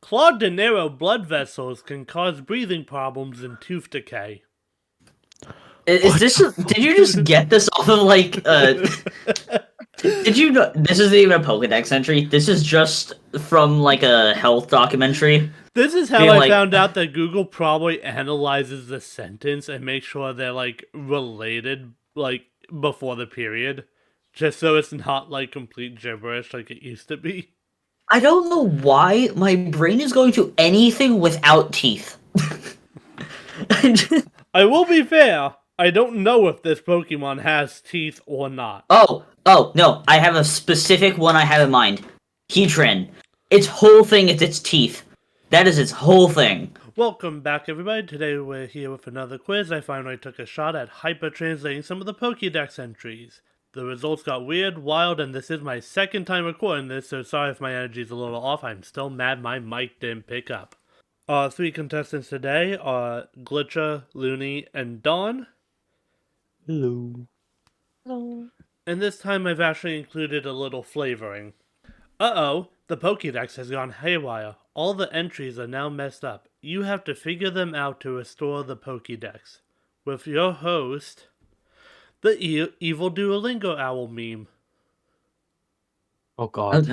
Clogged and narrow blood vessels can cause breathing problems and tooth decay. Is this? Did you just get this off of like? Did you know this isn't even a Pokedex entry? This is just from like a health documentary. This is how Being I like- found out that Google probably analyzes the sentence and makes sure they're like related, like before the period, just so it's not like complete gibberish like it used to be. I don't know why my brain is going to anything without teeth. I will be fair. I don't know if this Pokemon has teeth or not. Oh, no, I have a specific one I have in mind. Heatran. Its whole thing is its teeth. That is its whole thing. Welcome back, everybody. Today we're here with another quiz. I finally took a shot at hyper-translating some of the Pokedex entries. The results got weird, wild, and this is my second time recording this, so sorry if my energy's a little off. I'm still mad my mic didn't pick up. Our three contestants today are Glitcha, Looney, and Dawn. Hello. Hello. And this time I've actually included a little flavoring. Uh-oh, the Pokédex has gone haywire. All the entries are now messed up. You have to figure them out to restore the Pokédex. With your host, the evil Duolingo owl meme. Oh god.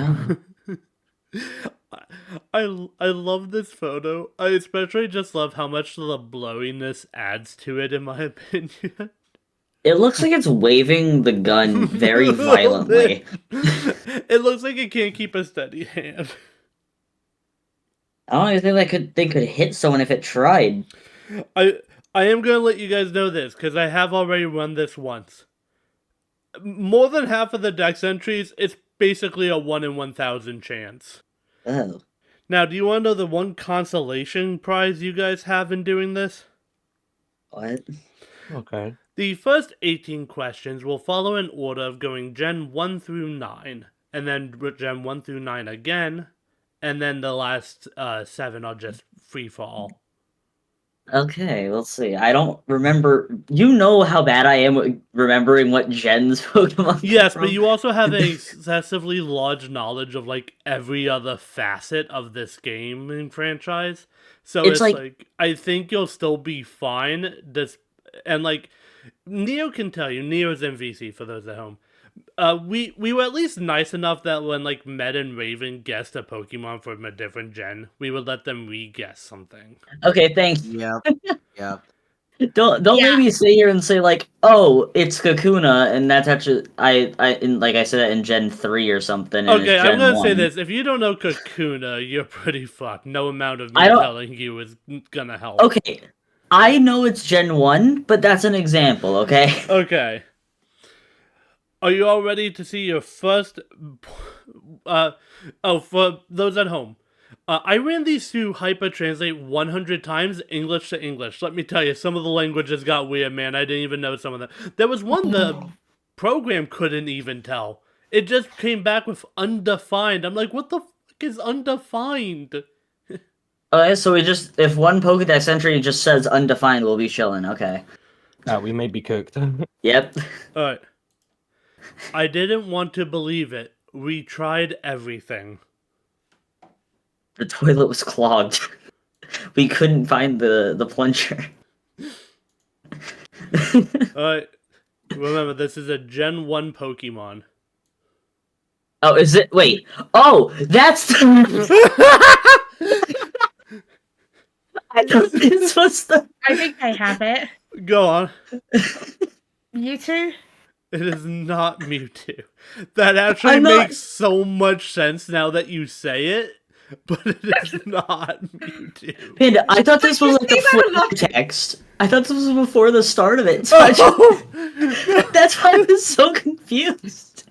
I love this photo. I especially just love how much the blowiness adds to it, in my opinion. It looks like it's waving the gun very violently. It looks like it can't keep a steady hand. I don't even think they could hit someone if it tried. I am gonna let you guys know this, because I have already run this once. More than half of the dex entries, it's basically a 1 in 1,000 chance. Oh. Now, do you want to know the one consolation prize you guys have in doing this? What? Okay. The first 18 questions will follow in order of going Gen 1 through 9, and then Gen 1 through 9 again, and then the last 7 are just free for all. Okay, let's see. I don't remember. You know how bad I am with remembering what gens Pokemon. Yes, from. but you also have an excessively large knowledge of like every other facet of this game and franchise. So it's like I think you'll still be fine. And like Neo can tell you, Neo's MVC for those at home. We were at least nice enough that when like Med and Raven guessed a Pokemon from a different gen, we would let them re-guess something. Okay, thanks. Yep. Yep. Don't make me sit here and say like, oh, it's Kakuna, and that's actually like I said that in Gen 3 or something. And Okay, it's I'm Gen gonna 1. say this: if you don't know Kakuna, you're pretty fucked. No amount of me telling you is gonna help. Okay, I know it's Gen 1, but that's an example. Okay. Okay. Are you all ready to see your first... for those at home. I ran these through hyper-translate 100 times, English to English. Let me tell you, some of the languages got weird, man. I didn't even know some of them. There was one the program couldn't even tell. It just came back with undefined. I'm like, what the fuck is undefined? Okay, so if one Pokedex entry just says undefined, we'll be chilling. Okay. We may be cooked. Yep. Alright. I didn't want to believe it. We tried everything. The toilet was clogged. We couldn't find the plunger. Alright. Remember, this is a Gen 1 Pokemon. Oh, is it? Wait. Oh, that's I thought this was the... I think I have it. Go on. Mewtwo? It is not Mewtwo. That actually makes so much sense now that you say it, but it is not Mewtwo. Panda, I thought this was like the flavor text. I thought this was before the start of it. So that's why I was so confused.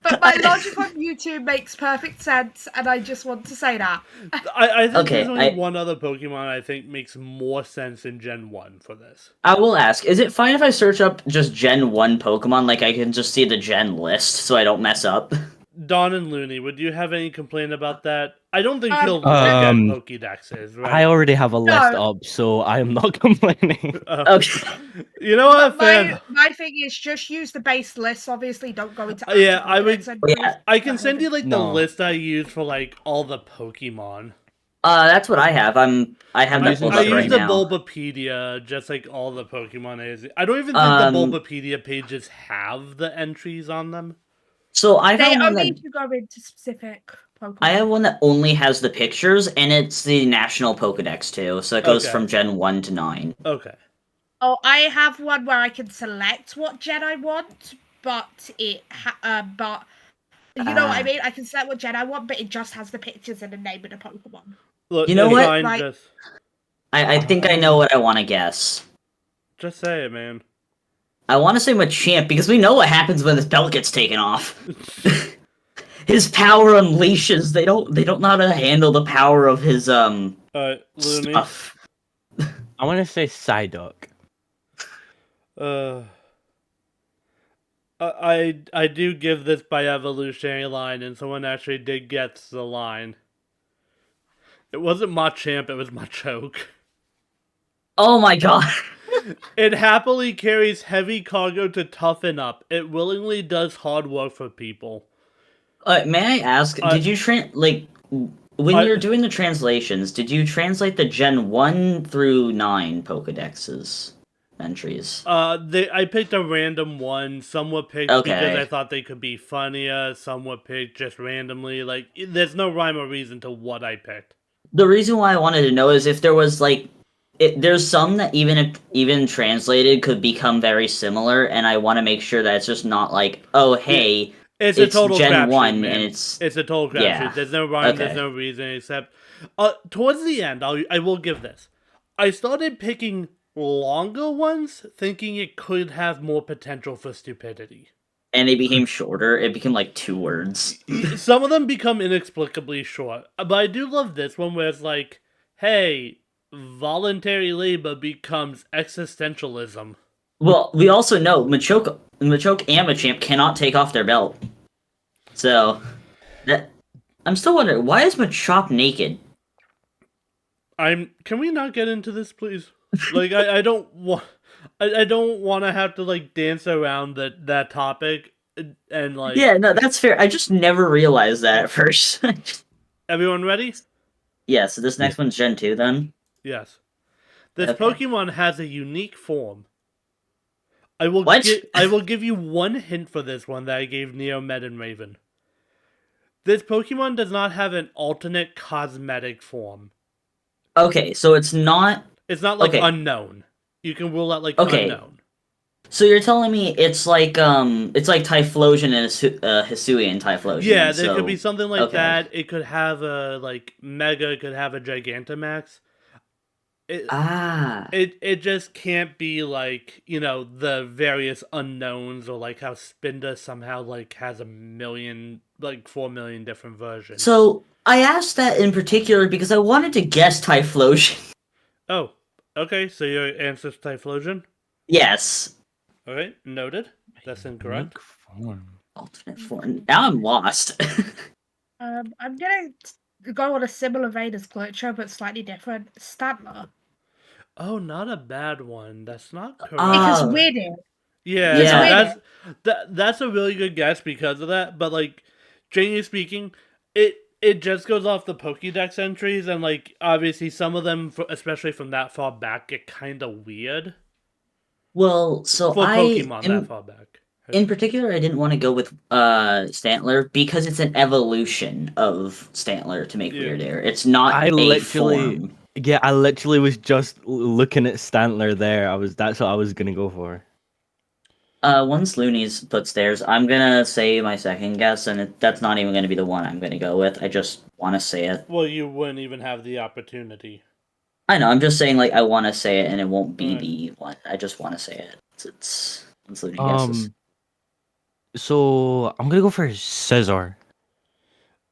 But my logic on YouTube makes perfect sense, and I just want to say that. I think there's only one other Pokemon I think makes more sense in Gen 1 for this. I will ask, is it fine if I search up just Gen 1 Pokemon? Like, I can just see the Gen list, so I don't mess up? Don and Looney, would you have any complaint about that? I don't think he'll look at Um, Pokedexes, right? I already have a list No. up, so I am not complaining. Okay. You know what, fan? My thing is just use the base list. Obviously, don't go into Yeah, I would- Pokedex entries. Yeah. I can send you like the No. list I use for like all the Pokemon. That's what I have. I have I'm that using pulled I up use right the now. Bulbapedia, just like all the Pokemon is. I don't even think Um, the Bulbapedia pages have the entries on them. So I They found one only that need to go into specific Pokemon. I have one that only has the pictures, and it's the National Pokedex too. So it goes Okay. from Gen 1 to 9. Okay. Oh, I have one where I can select what gen I want, but but you know what I Ah. mean. I can select what gen I want, but it just has the pictures and the name of the Pokemon. Look, You know it's what? fine, Like- I think I know what I want to guess. just say it, man. I want to say Machamp because we know what happens when his belt gets taken off. His power unleashes. They don't know how to handle the power of his Looney. stuff. I want to say Psyduck. I do give this by evolutionary line, and someone actually did get the line. It wasn't Machamp, it was Machoke. Oh my god. It happily carries heavy cargo to toughen up. It willingly does hard work for people. May I ask, did you when you're doing the translations, did you translate the Gen 1 through 9 Pokedexes entries? I picked a random one. Some were picked because Okay. I thought they could be funnier. Some were picked just randomly. Like, there's no rhyme or reason to what I picked. The reason why I wanted to know is if there was there's some that even translated could become very similar, and I want to make sure that it's just not like, oh hey, It's a total Gen crapshoot, 1 man. and it's a total crapshoot. yeah. There's no rhyme. There's Okay. no reason except towards the end. I will give this. I started picking longer ones, thinking it could have more potential for stupidity. And it became shorter. It became like 2 words. Some of them become inexplicably short, but I do love this one where it's like, hey, voluntary labor becomes existentialism. Well, we also know Machoke and Machamp cannot take off their belt. So I'm still wondering, why is Machop naked? Can we not get into this, please? Like, I don't want. I don't want to have to like dance around that topic and like. Yeah, no, that's fair. I just never realized that at first. Everyone ready? Yeah, so this next one's Gen 2 then? Yes. This Okay. Pokemon has a unique form. I will What? I will give you one hint for this one that I gave Neomed and Raven. This Pokemon does not have an alternate cosmetic form. Okay, so it's not... It's not like Okay. unknown. You can rule out like Okay. unknown. So you're telling me it's like Typhlosion and Hisuian Typhlosion. Yeah, there so... could be something like okay. that. It could have a like Mega. It could have a Gigantamax. It just can't be like, you know, the various unknowns or like how Spinda somehow like has 4 million different versions. So I asked that in particular because I wanted to guess Typhlosion. Oh, okay. So your answer's Typhlosion. Yes. All right, noted. That's incorrect. Unique form. Alternate form. Now I'm lost. I'm gonna go on a similar vein as Glitcher, but slightly different. Stantler. Oh, not a bad one. That's not correct. Because Oh. Winnie. Yeah, Yeah. that's a really good guess because of that. But like, generally speaking, it just goes off the Pokédex entries, and like obviously some of them, especially from that far back, get kind of weird Well, so for Pokemon that far back. in particular, I didn't want to go with Stantler because it's an evolution of Stantler to make Yeah. Weird Air. It's not I a literally- form. Yeah, I literally was just looking at Stantler there. That's what I was gonna go for. Once Looney's puts theirs, I'm gonna say my second guess, and that's not even gonna be the one I'm gonna go with. I just want to say it. Well, you wouldn't even have the opportunity. I know. I'm just saying, like, I want to say it, and it won't be Right. the one. I just want to say it. It's once Looney guesses. So I'm gonna go for Scizor.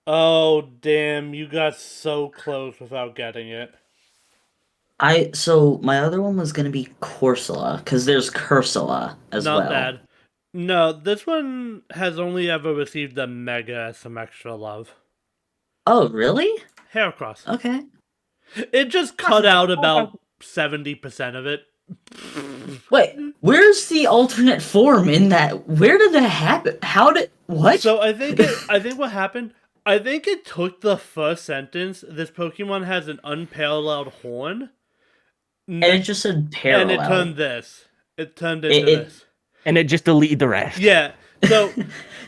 Oh damn! You got so close without getting it. So my other one was gonna be Corsola because there's Cursula as Not well. bad. No, this one has only ever received the Mega as some extra love. Oh, really? Heracross. Okay. It just cut out about 70% of it. Wait, where's the alternate form in that? Where did that happen? How did what? So I think what happened. I think it took the first sentence. This Pokemon has an unparalleled horn, and it just said parallel. and it turned this. It turned into this. And it just deleted the rest. Yeah. So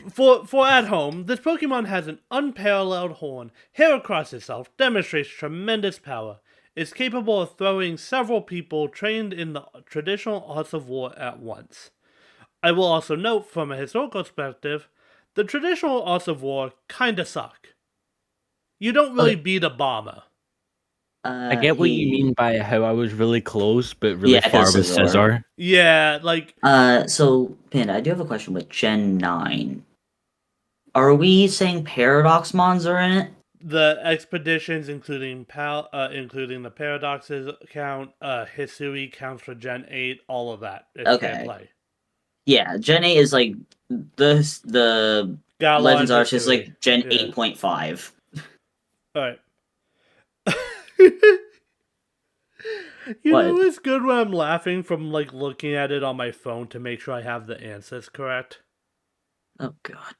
for at home, this Pokemon has an unparalleled horn. Heracross itself demonstrates tremendous power. Is capable of throwing several people trained in the traditional arts of war at once. I will also note, from a historical perspective, the traditional arts of war kinda suck. You don't really beat a bomber. I get what you mean by how I was really close, but really far with Scizor. Yeah, like... So, Panda, I do have a question with Gen 9. Are we saying Paradox Mons are in it? The expeditions, including the paradoxes count, Hisui counts for Gen 8, all of that is fair play. Yeah, Gen 8 is like the Galon Legends Arch is Hisui. like Gen 8.5. Alright. You know it's good when I'm laughing from like looking at it on my phone to make sure I have the answers correct? Oh god.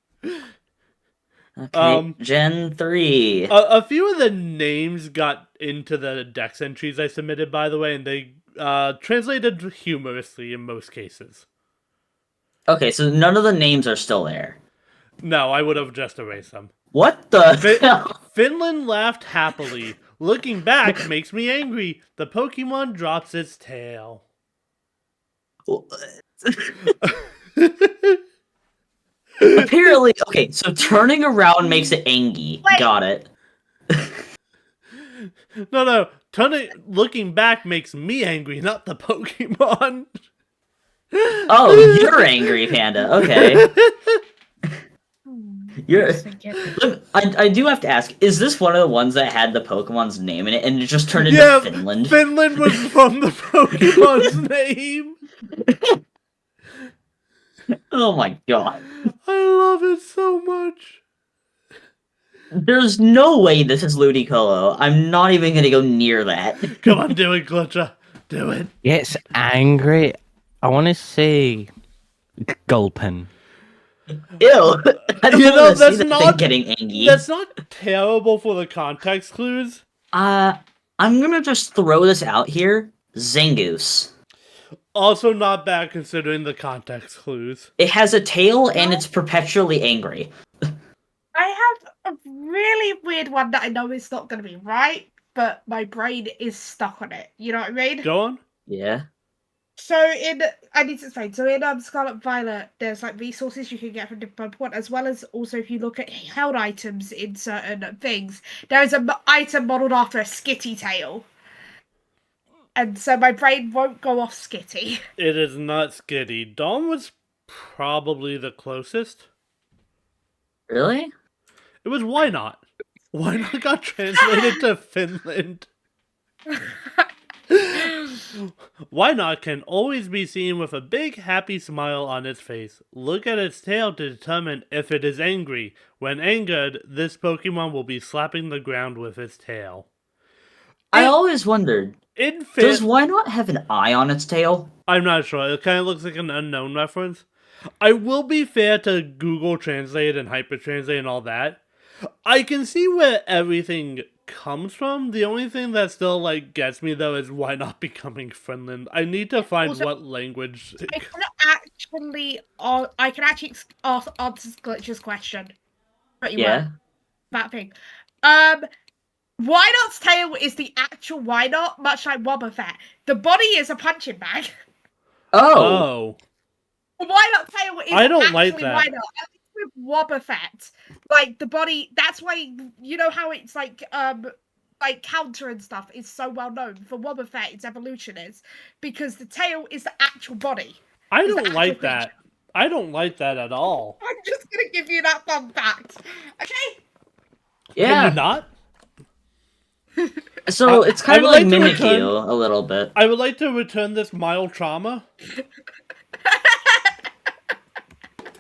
Okay, Gen 3. A few of the names got into the Dex entries I submitted, by the way, and they translated humorously in most cases. Okay, so none of the names are still there. No, I would have just erased them. What the hell? Finland laughed happily. Looking back makes me angry. The Pokemon drops its tail. Apparently, okay, so turning around makes it angy. Wait. Got it. No. Looking back makes me angry, not the Pokemon. Oh, you're angry, Panda. Okay. I do have to ask, is this one of the ones that had the Pokemon's name in it and it just turned into Finland? Finland was from the Pokemon's name. Oh my god. I love it so much. There's no way this is Ludicolo. I'm not even gonna go near that. Come on, do it, Glitcha. Do it. It's angry. I want to say Gulpin. Ew. I don't want to see that not thing getting angry. That's not terrible for the context clues. I'm gonna just throw this out here. Zangoose. Also not bad considering the context clues. It has a tail and it's perpetually angry. I have a really weird one that I know is not going to be right, but my brain is stuck on it. You know what I mean? Go on. Yeah. So I need to explain. So in Scarlet Violet, there's like resources you can get from different Pokemon, as well as also if you look at held items in certain things, there is an item modeled after a Skitty tail. And so my brain won't go off Skitty. It is not Skitty. Dawn was probably the closest. Really? It was Why Not. Why Not got translated to Finland. Why Not can always be seen with a big happy smile on its face. Look at its tail to determine if it is angry. When angered, this Pokemon will be slapping the ground with its tail. I always wondered, does Why Not have an eye on its tail? I'm not sure. It kind of looks like an unknown reference. I will be fair to Google Translate and hypertranslate and all that. I can see where everything comes from. The only thing that still like gets me though is Why Not becoming Finland. I need to find also, what language. I can actually answer Glitch's question. Pretty well. That thing. Why Not's tail is the actual Why Not, much like Wobbuffet. The body is a punching bag. Oh. The Why Not tail is I don't actually like that. Why Not. With Wobbuffet, like the body, that's why you know how it's like counter and stuff is so well known. For Wobbuffet, its evolution is because the tail is the actual body. I don't like that. I don't like that at all. I'm just gonna give you that fun fact. Okay? Yeah. Can you not? So it's kind of like Mimikyu a little bit. I would like to return this mild trauma.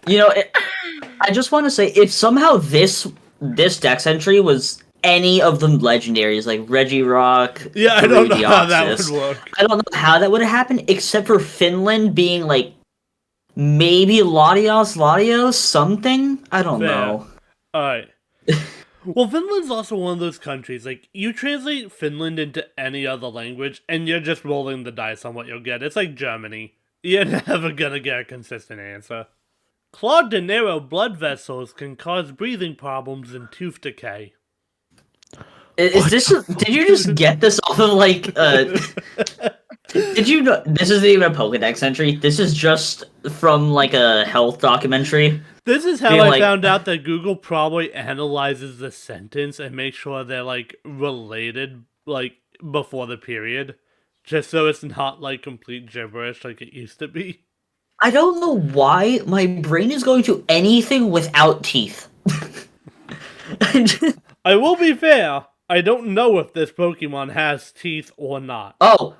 I just want to say, if somehow this Dex entry was any of the legendaries, like Regirock, Yeah, I don't know how that would Deoxys, work. I don't know how that would have happened, except for Finland being like maybe Latios, something. I don't know. Alright. Well, Finland's also one of those countries, like, you translate Finland into any other language, and you're just rolling the dice on what you'll get. It's like Germany. You're never gonna get a consistent answer. Clogged and narrow blood vessels can cause breathing problems and tooth decay. Is this? Did you just get this off of like? Did you know this isn't even a Pokedex entry? This is just from like a health documentary. This is how Being I like- found out that Google probably analyzes the sentence and makes sure they're like related, like before the period, just so it's not like complete gibberish like it used to be. I don't know why my brain is going to anything without teeth. I will be fair. I don't know if this Pokemon has teeth or not. Oh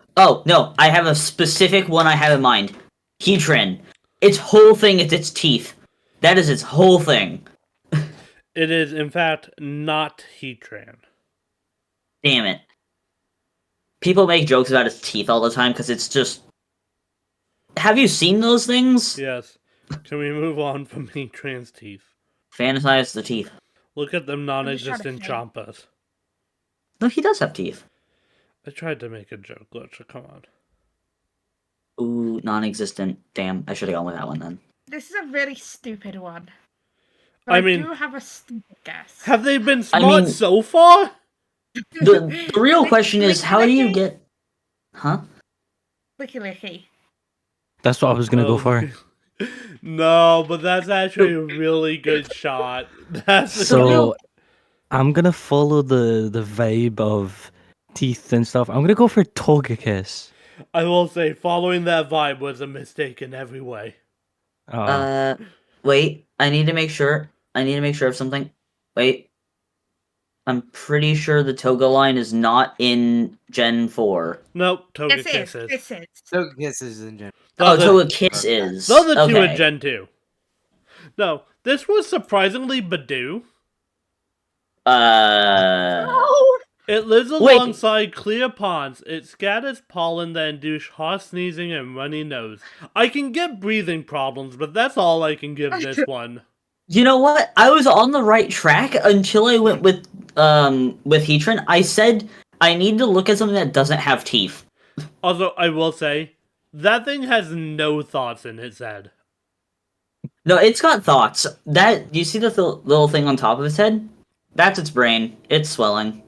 no! I have a specific one I have in mind. Heatran. Its whole thing is its teeth. That is its whole thing. It is, in fact, not Heatran. Damn it. People make jokes about its teeth all the time because it's just. Have you seen those things? Yes. Can we move on from Heatran's teeth? Fantasize the teeth. Look at them non-existent just trying Chompas. No, he does have teeth. I tried to make a joke, Glitcher. Come on. Ooh, non-existent. Damn, I should have gone with that one then. This is a really stupid one. But I I mean- do have a stupid guess. Have they been I smart mean- so far? The real question is, how do you get... Huh? Licky. That's what I was gonna go for. No, but that's actually a really good shot. That's So I'm gonna follow the vibe of teeth and stuff. I'm gonna go for Togekiss. I will say, following that vibe was a mistake in every way. Wait, I need to make sure of something. Wait. I'm pretty sure the Toga line is not in Gen 4. Nope, This Togekiss is. is. This is. Togekiss is in general. Oh, The Togekiss is. the other two Okay. in Gen 2. No, this was surprisingly Badoo. It lives Wait. alongside clear ponds. It scatters pollen that induce harsh sneezing and runny nose. I can get breathing problems, but that's all I can give this one. You know what? I was on the right track until I went with Heatran. I said I need to look at something that doesn't have teeth. Although, I will say, that thing has no thoughts in its head. No, it's got thoughts. That you see the little thing on top of its head? That's its brain. It's swelling.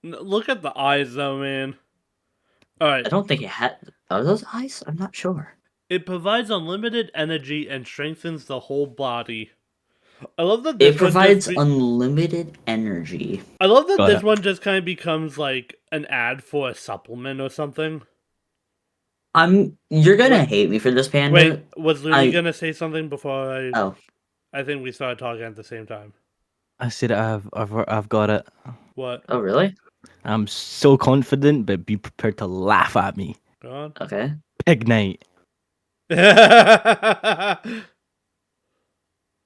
Look at the eyes, though, man. I Alright. don't think it had. Are those eyes? I'm not sure. It provides unlimited energy and strengthens the whole body. I love that this It provides one unlimited energy. I love that Got this it. one just kind of becomes like an ad for a supplement or something. You're gonna hate me for this, Panda. Wait, was Lily I- gonna say something before I? Oh, I think we started talking at the same time. I said I've got it. What? oh, really? I'm so confident, but be prepared to laugh at me. Go on. Okay. Ignite.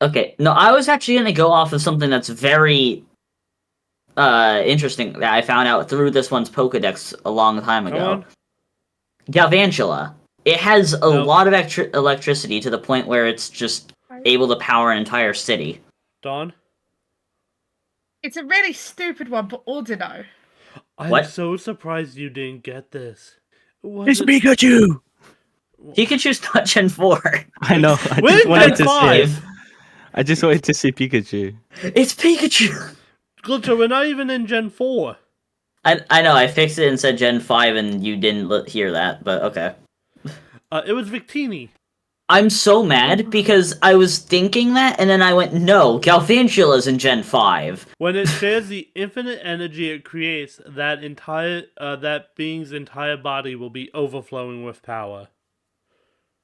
Okay. No, I was actually gonna go off of something that's very interesting that I found out through this one's Pokedex a long time Come ago. on. Galvantula. It has a Nope. lot of electricity to the point where it's just able to power an entire city. Dawn. It's a really stupid one, but Ordino. I'm What? so surprised you didn't get this. It's Pikachu. Pikachu's not Gen 4. I know. I We're just in wanted Gen to say. 5. I just wanted to say Pikachu. It's Pikachu! Glitcher, we're not even in Gen 4. I know, I fixed it and said Gen 5 and you didn't hear that, but okay. It was Victini. I'm so mad because I was thinking that and then I went, no, Galvantula's in Gen 5. When it shares the infinite energy it creates, that being's entire body will be overflowing with power.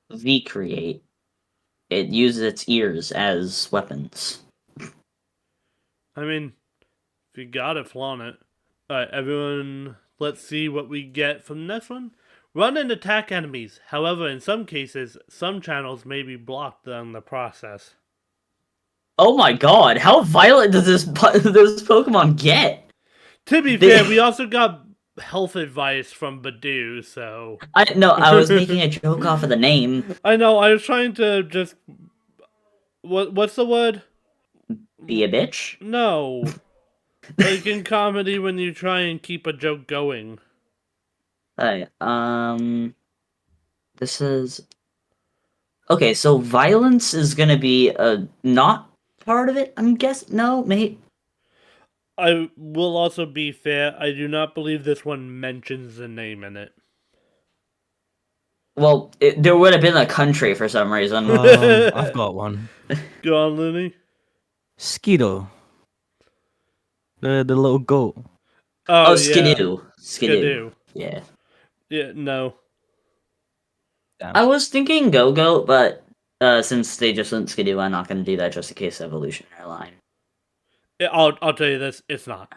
V-Create. It uses its ears as weapons. I mean, if you got it, flaunt it. Alright, everyone, let's see what we get from the next one. Run and attack enemies. However, in some cases, some channels may be blocked during the process. Oh my god, how violent does this Pokemon get? To be fair, we also got health advice from Badoo, so... I was making a joke off of the name. I know, I was trying to just... What's the word? Be a bitch? No. Like in comedy when you try and keep a joke going. Hey, this is... Okay, so violence is gonna be not part of it, I'm guessing? No, maybe... I will also be fair, I do not believe this one mentions the name in it. Well, there would have been a country for some reason. I've got one. Go on, Looney. Skidoo. The little goat. Oh, Yeah. Skidoo. Skidoo. Yeah. Yeah, no. Damn. I was thinking Go-Go, but since they just went Skidoo, I'm not going to do that just in case evolutionary line. I'll tell you this, it's not.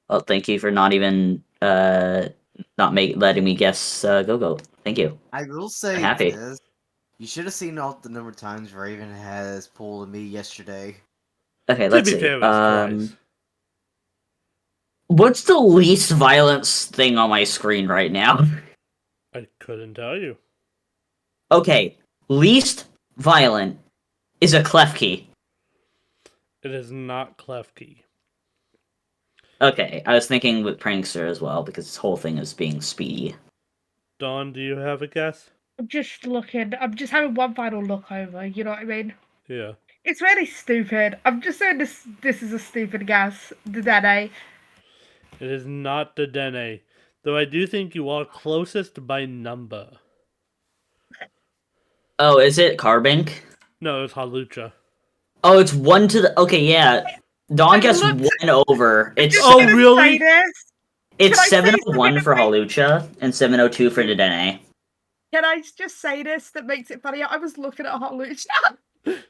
Well, thank you for not even letting me guess Go-Go. Thank you. I will say happy. this. You should have seen all the number of times Raven has pulled me yesterday. Okay, To let's be see. fair, it was twice. What's the least violence thing on my screen right now? I couldn't tell you. Okay, least violent is a Klefki. It is not Klefki. Okay, I was thinking with Prankster as well, because this whole thing is being speedy. Dawn, do you have a guess? I'm just looking. I'm just having one final look over. You know what I mean? Yeah. It's really stupid. I'm just saying this is a stupid guess. The Dene. It is not the Dene, though I do think you are closest by number. Oh, is it Carbink? No, it's Halucha. Oh, it's 1 to the... Okay, yeah. Dawn gets looked- 1 over. It's Oh, really? It's Can I say 701 something for that Halucha and 702 for Dedenne. Can I just say this that makes it funnier? I was looking at Hot Lucha before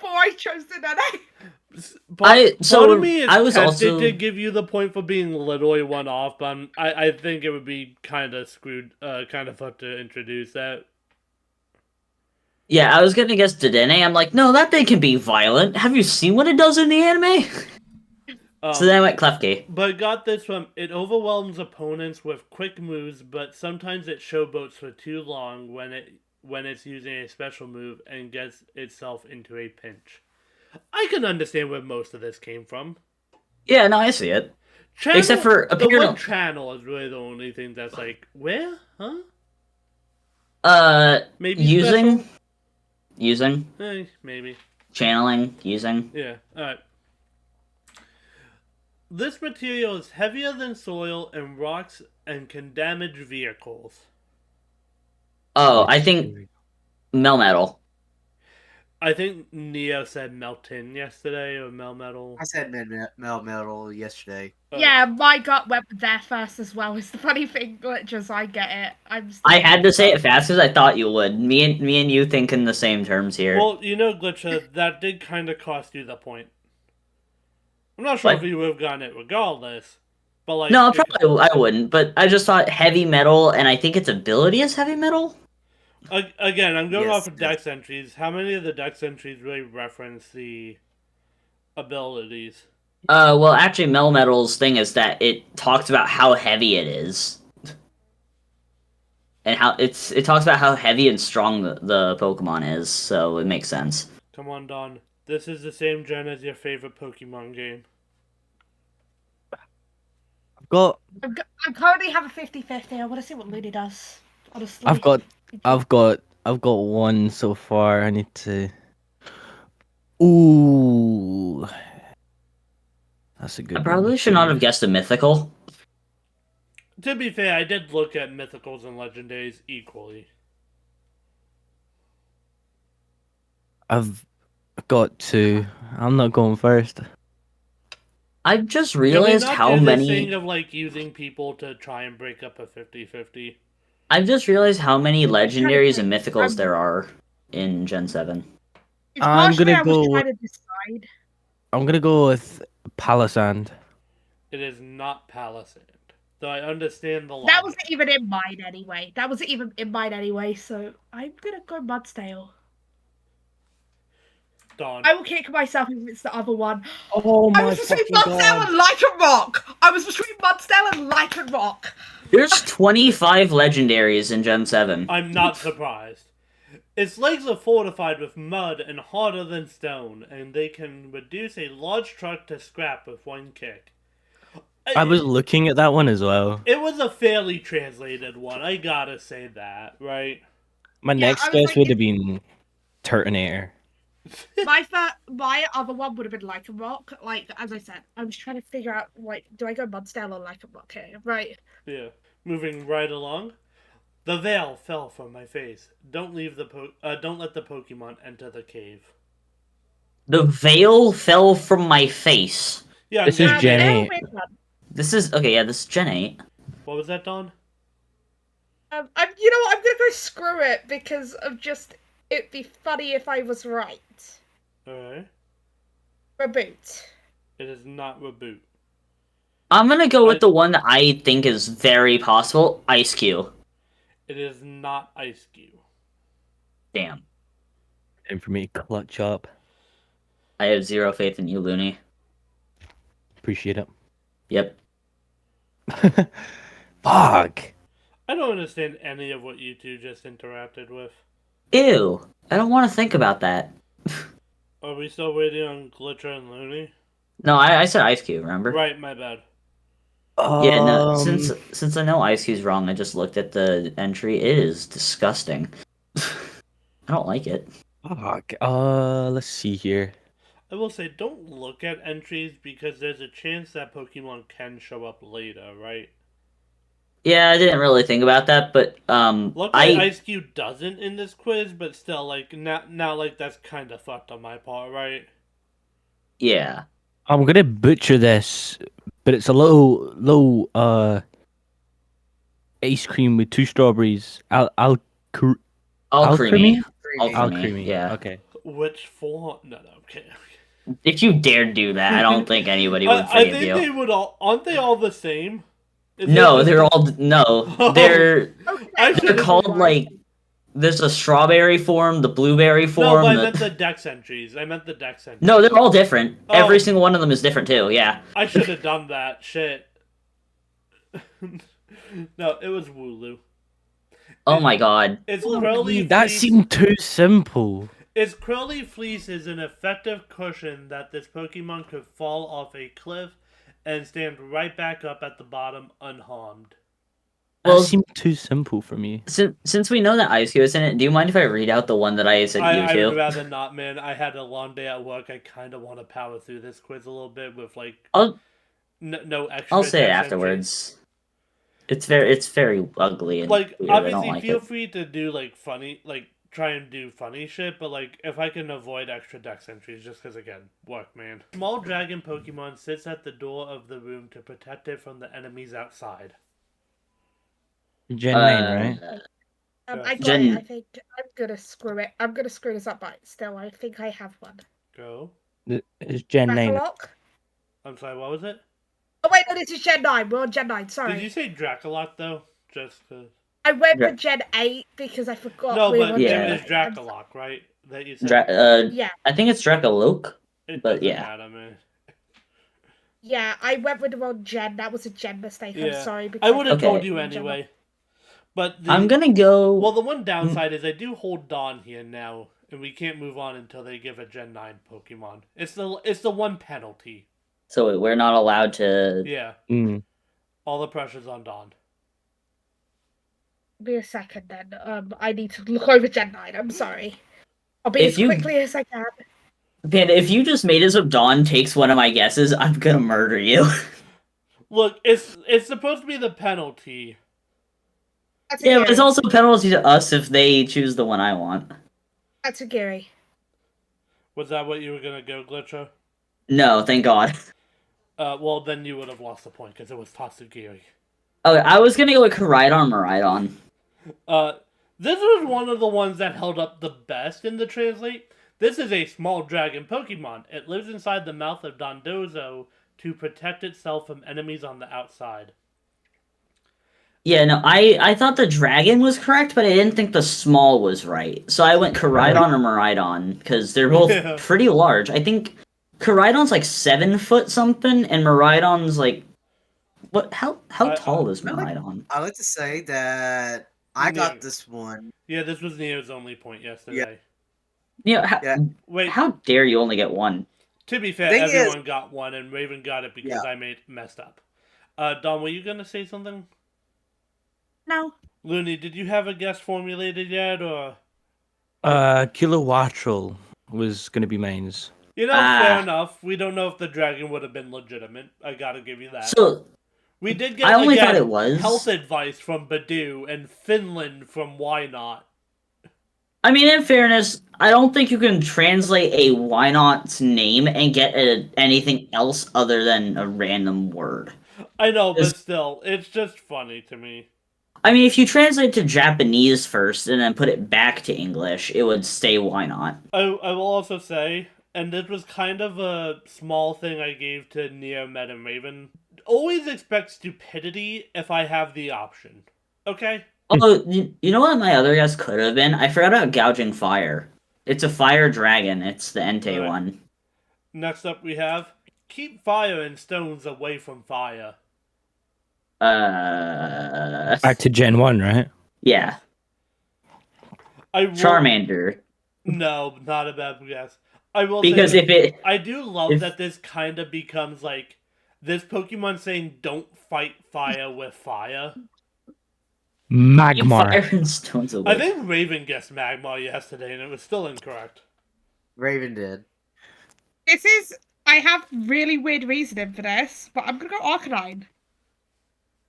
I chose the Dene. Part of me is I was tempted also to give you the point for being literally one off, but I think it would be kind of screwed, kind of fun to introduce that. Yeah, I was gonna guess Dedenne. I'm like, no, that thing can be violent. Have you seen what it does in the anime? So then I went Klefki. But got this from, it overwhelms opponents with quick moves, but sometimes it showboats for too long when it's using a special move and gets itself into a pinch. I can understand where most of this came from. Yeah, no, I see it. Except for the apparently, word channel is really the only thing that's like, where? Huh? Maybe using, maybe. channeling, using. Yeah, alright. This material is heavier than soil and rocks and can damage vehicles. Oh, I think Melmetal. I think Neo said Melton yesterday, or Melmetal. I said Metal yesterday. Yeah, my gut went there first as well. Is the funny thing, glitches. I get it. I had to say it fast because I thought you would. Me and you think in the same terms here. Well, you know, Glitcha, that did kind of cost you the point. I'm not sure if you would have gotten it regardless, but like no, probably I wouldn't. But I just thought heavy metal, and I think its ability is heavy metal. Again, I'm going off of Yes. Dex entries. How many of the Dex entries really reference the abilities? Well, actually, Melmetal's thing is that it talks about how heavy it is, and how it talks about how heavy and strong the Pokemon is. So it makes sense. Come on, Don. This is the same gen as your favorite Pokemon game. I currently have a 50-50. I want to see what Looney does. Honestly, I've got one so far. I need to. Ooh, that's a good. I probably should not have guessed a mythical. To be fair, I did look at mythicals and legendaries equally. I've got 2. I'm not going first. I've just Can we realized not how do many. this thing of like using people to try and break up a 50-50? I've just realized how many legendaries and mythicals there are in Gen 7. It's I'm partially gonna I was go trying to decide. I'm gonna go with Palisand. It is not Palisand. Though I understand the That logic. wasn't even in mine anyway. So I'm gonna go Mudsdale. Dawn. I will kick myself if it's the other one. Oh I my was between fucking Mudsdale god! and Lycan Rock. I was between Mudsdale and Lycan Rock. There's 25 legendaries in Gen 7. I'm not surprised. Its legs are fortified with mud and harder than stone, and they can reduce a large truck to scrap with one kick. I was looking at that one as well. It was a fairly translated one, I gotta say that, right? My Yeah, next I was guess like, would have been Turtonator. My other one would have been Lycan Rock. Like, as I said, I was trying to figure out, like, do I go Mudsdale or Lycan Rock here? Right. Yeah. Moving right along. The veil fell from my face. Don't let the Pokemon enter the cave. The veil fell from my face. Yeah, This is Gen they're a 8. weird one. This is okay. Yeah, this is Gen 8. What was that, Dawn? You know what? I'm gonna go screw it because of just it'd be funny if I was right. Alright. Reboot. It is not Reboot. I'm gonna go with the one that I think is very possible. Ice Cube. It is not Ice Cube. Damn. And for me, clutch up. I have zero faith in you, Looney. Appreciate it. Yep. Fuck. I don't understand any of what you two just interacted with. Ew. I don't want to think about that. Are we still waiting on Glitcher and Looney? No, I said Ice Cube, remember? Right, my bad. Yeah, no, since I know Ice Cube's wrong, I just looked at the entry. It is disgusting. I don't like it. Fuck. Let's see here. I will say, don't look at entries because there's a chance that Pokemon can show up later, right? Yeah, I didn't really think about that, but Luckily, Ice Cube doesn't in this quiz, but still, like now, like that's kind of fucked on my part, right? Yeah. I'm gonna butcher this, but it's a little ice cream with 2 strawberries. All creamy. Alchemy? All creamy. Alchemy. Yeah. Okay. Which form? No, okay. If you dare do that, I don't think anybody would I forgive think you. they would all. Aren't they all the same? No, they're all no. They're They're called like. There's a strawberry form, the blueberry form. No, I meant the Dex entries. No, they're all different. Oh. Every single one of them is different too. Yeah. I should have done that. Shit. No, it was Wooloo. Oh my god. It's Crowley That Fleece. seemed too simple. Its Crowley Fleece is an effective cushion that this Pokemon could fall off a cliff and stand right back up at the bottom unharmed. That Well, seemed too simple for me. since we know that Ice Cube is in it, do you mind if I read out the one that I sent you I to? would rather not, man. I had a long day at work. I kind of want to power through this quiz a little bit with like no extra. I'll say it Dex afterwards. It's very ugly and like weird. I don't obviously like feel it. free to do like funny, like try and do funny shit, but like if I can avoid extra Dex entries, just because again, work, man. Small dragon Pokemon sits at the door of the room to protect it from the enemies outside. Gen 9, right? I got Gen- it. I think I'm gonna screw it. I'm gonna screw this up, but still, I think I have one. Go. It's Gen 9. Dracolock? I'm sorry. What was it? Oh wait, no, this is Gen 9. We're on Gen 9. Sorry. Did you say Dracolock though? Just cause. I went Dra- for Gen 8 because I forgot. No, we but were Yeah. it was Gen 8. Dracolock, right? That you said. Yeah, I think it's Dracoloak. It but doesn't yeah. matter, man. yeah, I went with the wrong Gen. That was a Gen mistake. Yeah. I'm sorry. Because I would have Okay. told you anyway. But I'm gonna go. Well, the one downside is I do hold Dawn here now, and we can't move on until they give a Gen 9 Pokemon. It's the one penalty. So we're not allowed to. Yeah. Mm. All the pressure's on Dawn. Be a second then. I need to look over Gen 9. I'm sorry. I'll be If as you- quickly as I can. Man, if you just made it so Dawn takes one of my guesses, I'm gonna murder you. Look, it's supposed to be the penalty. That's a Yeah, but Gary. it's also a penalty to us if they choose the one I want. That's a Gary. Was that what you were gonna go, Glitcher? No, thank God. Well, then you would have lost the point because it was Tatsugiri. Okay, I was gonna go with Koraidon Miraidon. This was one of the ones that held up the best in the translate. This is a small dragon Pokemon. It lives inside the mouth of Dondozo to protect itself from enemies on the outside. Yeah, no, I thought the dragon was correct, but I didn't think the small was right. So I went Koraidon or Miraidon, because they're both Yeah. pretty large. I think Koraidon's like 7 foot something, and Miraidon's like what? How tall is I like- Miraidon? I like to say that I got Yeah. this one. Yeah, this was Neo's only point yesterday. Yeah. Wait, How dare you only get one? to be fair, Thing is- everyone got one, and Raven got it because Yeah. I messed up. Don, were you gonna say something? No. Looney, did you have a guess formulated yet, or? Kilowattrel was gonna be mains. You know, fair enough. We don't know if the dragon would have been legitimate. I gotta give you that. So We did get I only again, thought it was. health advice from Badoo and Finland from Why Not. I mean, in fairness, I don't think you can translate a why not's name and get anything else other than a random word. I know, but It's- still, it's just funny to me. I mean, if you translate to Japanese first and then put it back to English, it would stay why not. I will also say, and this was kind of a small thing I gave to Neo, Med, and Raven. Always expect stupidity if I have the option. Okay? Although, you know what my other guess could have been? I forgot about gouging fire. It's a fire dragon. It's the Entei Alright. one. Next up we have, keep fire and stones away from fire. Back to Gen 1, right? Yeah. I will, Charmander. No, not a bad guess. I will Because say if it... I do love if- that this kind of becomes like this Pokemon saying don't fight fire with fire. Magmar. Fire and stones away. I think Raven guessed Magmar yesterday and it was still incorrect. Raven did. This is. I have really weird reasoning for this, but I'm gonna go Arcanine.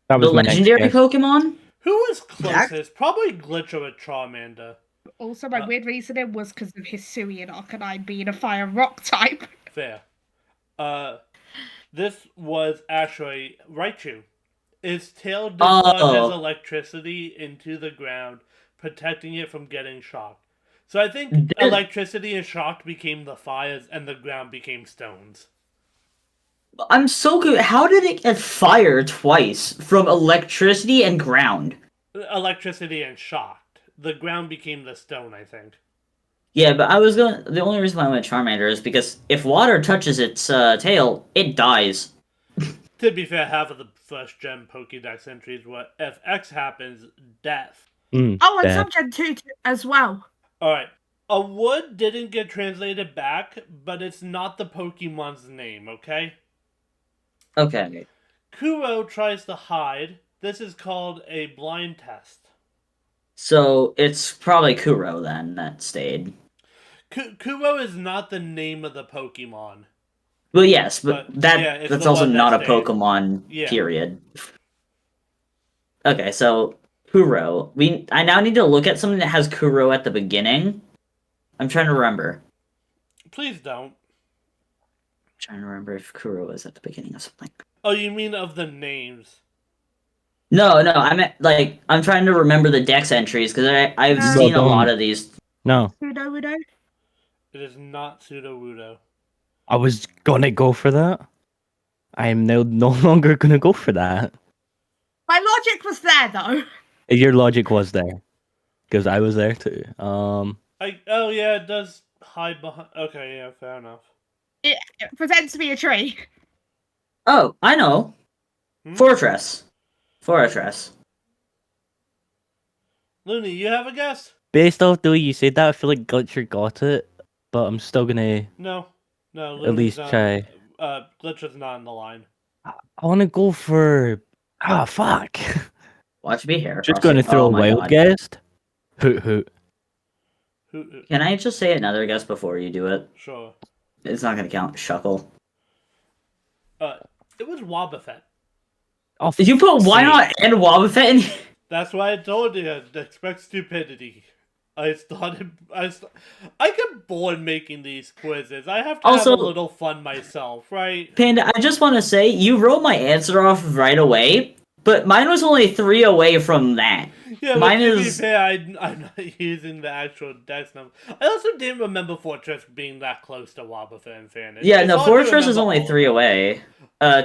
That The was my next legendary guess. Pokemon? Who was closest? Probably Glitch or Charmander. Also, my weird reasoning was because of Hisui and Arcanine being a fire rock type. Fair. This was actually Raichu. Its tail discharges Oh. electricity into the ground, protecting it from getting shocked. So I think Did- electricity and shock became the fires, and the ground became stones. I'm so good. How did it get fire twice from electricity and ground? Electricity and shocked. The ground became the stone, I think. Yeah, but I was going. The only reason why I went Charmander is because if water touches its tail, it dies. To be fair, half of the first gen Pokedex entries were if X happens, death. Oh, and Yeah. some Gen 2 as well. Alright. A wood didn't get translated back, but it's not the Pokemon's name, okay? Okay. Kuro tries to hide. This is called a blind test. So it's probably Kuro then that stayed. Kuro is not the name of the Pokemon. Well, yes, but But, that yeah, it's that's the also one not that a stayed. Pokemon. Yeah. Period. Okay, so Kuro. I now need to look at something that has Kuro at the beginning. I'm trying to remember. Please don't. Trying to remember if Kuro was at the beginning of something. Oh, you mean of the names? No, I meant like I'm trying to remember the Dex entries because I've No. seen a Well lot done. of these. No, Udo. It is not Sudowoodo. I was gonna go for that. I am now no longer gonna go for that. My logic was there, though. Your logic was there, because I was there too. Oh yeah, it does hide behind. Okay, yeah, fair enough. It pretends to be a tree. Oh, I know. Hmm? Fortress. Looney, you have a guess? Based off the way you said that, I feel like Glitcher got it, but I'm still gonna No, Looney's at least not, try. Glitch is not in the line. I want to go for. Ah, fuck. Watch me here. Just gonna throw a wild guess. Hoot hoot. Who? Can I just say another guess before you do it? Sure. It's not gonna count. Shuckle. It was Wobbuffet. Oh, Did you put why not and Wobbuffet in? That's why I told you. Expect stupidity. I get bored making these quizzes. I have to Also- have a little fun myself, right? Panda, I just want to say you wrote my answer off right away, but mine was only 3 away from that. Yeah, but Mine to be is- fair, I'm not using the actual dex number. I also didn't remember Fortress being that close to Wobbuffet and Fairness. Yeah, It's no, hard to Fortress is remember only all of 3 them. away.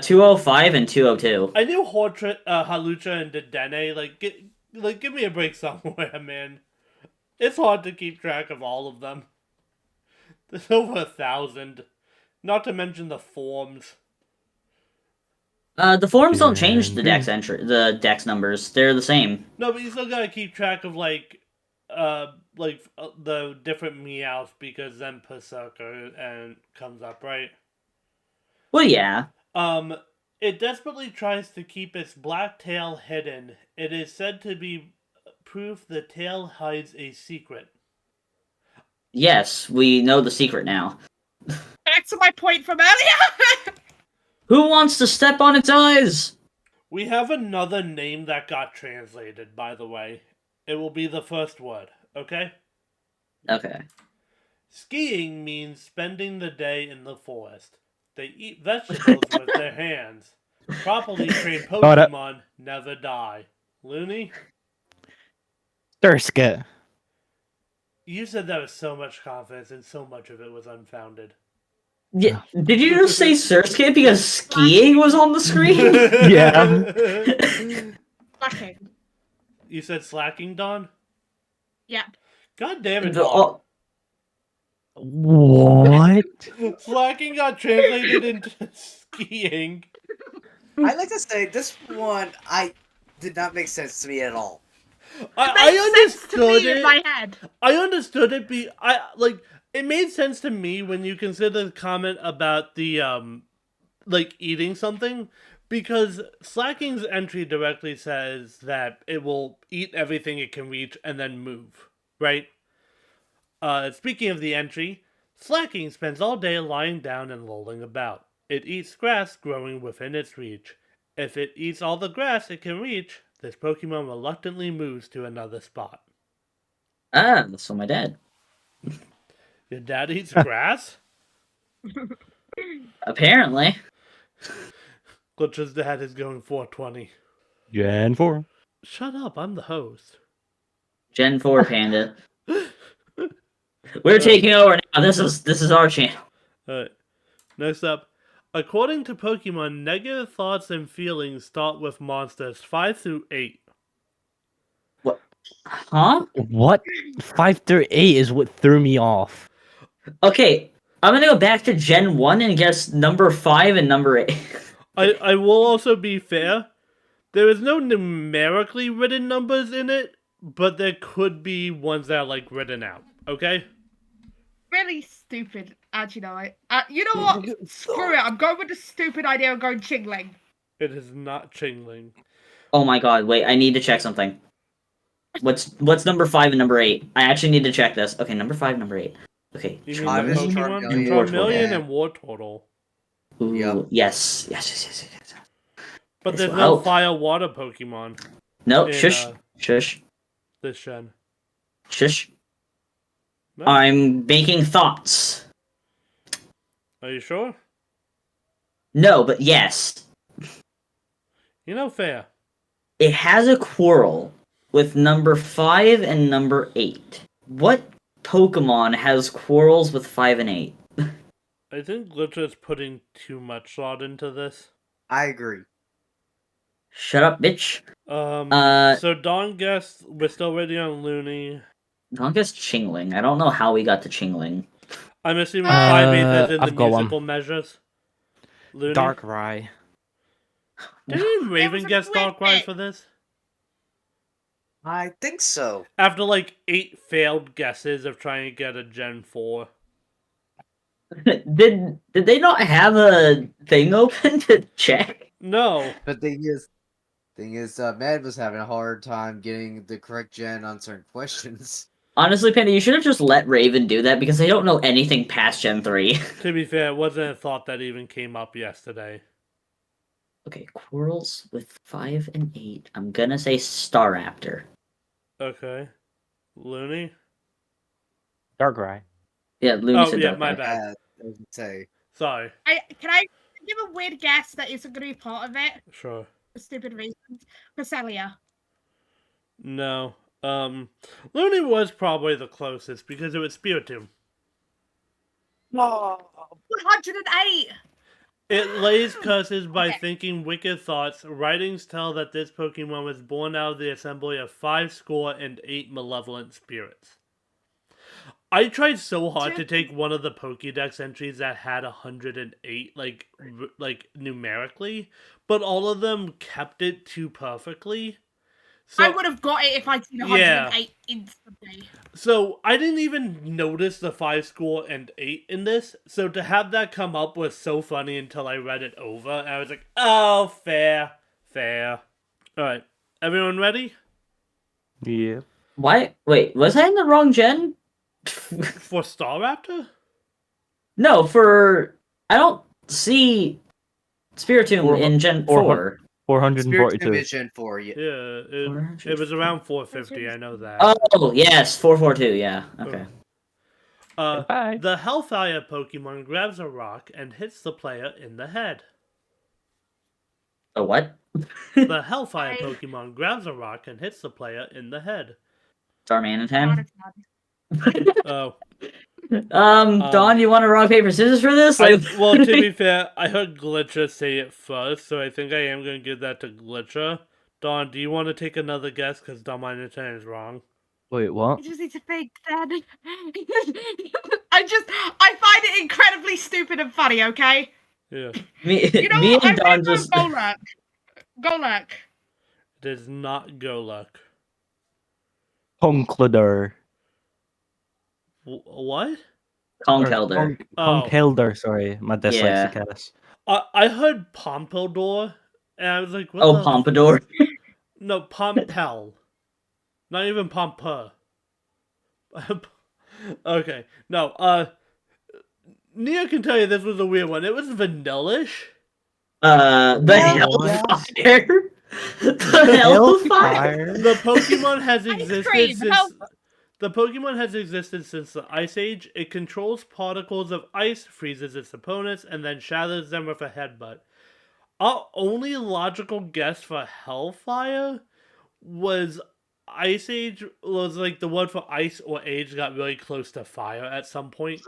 205 and 202. I knew Halucha and Dedenne. Give me a break somewhere, man. It's hard to keep track of all of them. There's over 1,000. Not to mention the forms. The forms don't change Gen the dex numbers. They're the same. No, but you still gotta keep track of the different meows because then Berserker and comes up, right? Well, yeah. It desperately tries to keep its black tail hidden. It is said to be proof the tail hides a secret. Yes, we know the secret now. Back to my point from earlier. Who wants to step on its eyes? We have another name that got translated, by the way. It will be the first word, okay? Okay. Skiing means spending the day in the forest. They eat vegetables with their hands. Properly trained Pokemon never die. Looney? Durskit. You said that with so much confidence and so much of it was unfounded. Yeah. Did you just say Surskit because skiing was on the screen? Yeah. Slacking. You said slacking, Don? Yep. God damn it, The- Don. What? Slacking got translated into skiing. I'd like to say this one did not make sense to me at all. I Makes sense to understood me in it. my head. I understood it. It made sense to me when you consider the comment about the eating something, because Slacking's entry directly says that it will eat everything it can reach and then move, right? Speaking of the entry, Slacking spends all day lying down and lolling about. It eats grass growing within its reach. If it eats all the grass it can reach, this Pokemon reluctantly moves to another spot. So my dad. Your dad eats grass? Apparently. Glitch's dad is going 420. Gen 4. Shut up, I'm the host. Gen 4 Panda. We're taking over now. This is our channel. Alright. Next up. According to Pokemon, negative thoughts and feelings start with monsters 5 through 8. Huh? What? 5 through 8 is what threw me off. Okay, I'm gonna go back to Gen 1 and guess number 5 and number 8. I will also be fair. There is no numerically written numbers in it, but there could be ones that are written out. Okay? Really stupid. Actually, no. You know what? Screw it. I'm going with the stupid idea of going Chingling. It is not Chingling. Oh my god, wait, I need to check something. What's number 5 and number 8? I actually need to check this. Okay, number 5, number 8. Okay. You mean Five the is Pokemon? Charmeleon. Charmeleon Yeah. and Wartortle. Ooh, Yep. yes. But This there's will no help. fire water Pokemon No, in, shush. Shush. this gen. Shush. No? I'm making thoughts. Are you sure? No, but yes. Fair. It has a quarrel with number 5 and number 8. What Pokemon has quarrels with 5 and 8? I think Glitch is putting too much thought into this. I agree. Shut up, bitch. So Don guessed we're still waiting on Looney. Don't guess Chingling. I don't know how we got to Chingling. I'm assuming 5/8 is in the I've got one. musical measures. Looney? Darkrai. Didn't Raven a guess quick Darkrai pick. for this? I think so. After 8 failed guesses of trying to get a Gen 4. Did they not have a thing open to check? No. But thing is, Mad was having a hard time getting the correct gen on certain questions. Honestly, Penny, you should have just let Raven do that because they don't know anything past Gen 3. To be fair, it wasn't a thought that even came up yesterday. Okay, quarrels with 5 and 8. I'm gonna say Staraptor. Okay. Looney? Darkrai. Yeah, Looney Oh, said yeah, Darkrai. my bad. Doesn't say. Sorry. Can I give a weird guess that isn't going to be part of it? Sure. For stupid reasons. Cresselia. No. Looney was probably the closest because it was Spiritomb. 108. It lays curses by Okay. thinking wicked thoughts. Writings tell that this Pokemon was born out of the assembly of 58 malevolent spirits. I tried so hard to take one of the Pokedex entries that had 108, like numerically, but all of them kept it too perfectly. So, I would have got it if I'd seen 108 instantly. So I didn't even notice the 58 in this. So to have that come up was so funny until I read it over. And I was like, oh, fair. All right, everyone ready? Yeah. Why? Wait, was I in the wrong gen? For Staraptor? No, I don't see Spiritomb in Gen 4. 442. Spiritomb is Gen 4. Yeah. Yeah, it was around 450, I know that. Oh, yes, 442, yeah. Okay. Goodbye. The Hellfire Pokemon grabs a rock and hits the player in the head. A what? The Hellfire Pokemon grabs a rock and hits the player in the head. Darmanitan? Oh. Don, you want to rock, paper, scissors for this? Well, to be fair, I heard Glitcher say it first, so I think I am going to give that to Glitcher. Dawn, do you want to take another guess? Because Darmanitan is wrong. Wait, what? I just need to think then. I find it incredibly stupid and funny, okay? Yeah. You know me what? and I'm Don going just... Golurk. Golurk. It is not Golurk. Conkeldurr. What? Conkeldurr. Conkeldurr, sorry. My Yeah. dyslexic ass. I heard Pompadour, and I was like, what Oh, the Pompadour. No, Pompel. Not even Pomper. Okay. No, Nia can tell you this was a weird one. It was vanillish. The Hellfire? The Hellfire? The Pokemon has Ice existed cream, since... The Pokemon has existed since the Ice Age. It controls particles of ice, freezes its opponents, and then shatters them with a headbutt. Our only logical guess for Hellfire was Ice Age was like the word for ice or age got really close to fire at some point.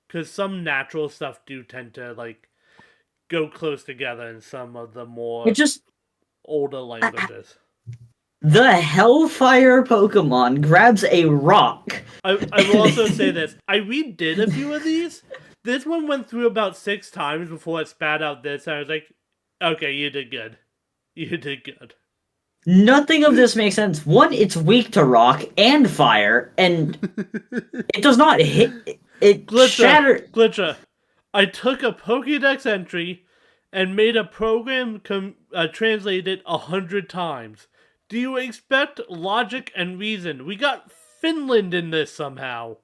Because some natural stuff do tend to like go close together in some of the more older languages. The Hellfire Pokemon grabs a rock. I will also say this. I redid a few of these. This one went through about 6 times before it spat out this. And I was like, okay, you did good. You did good. Nothing of this makes sense. One, it's weak to rock and fire, and it does not hit. It shattered. Glitcher. I took a Pokedex entry and made a program translate it 100 times. Do you expect logic and reason? We got Finland in this somehow.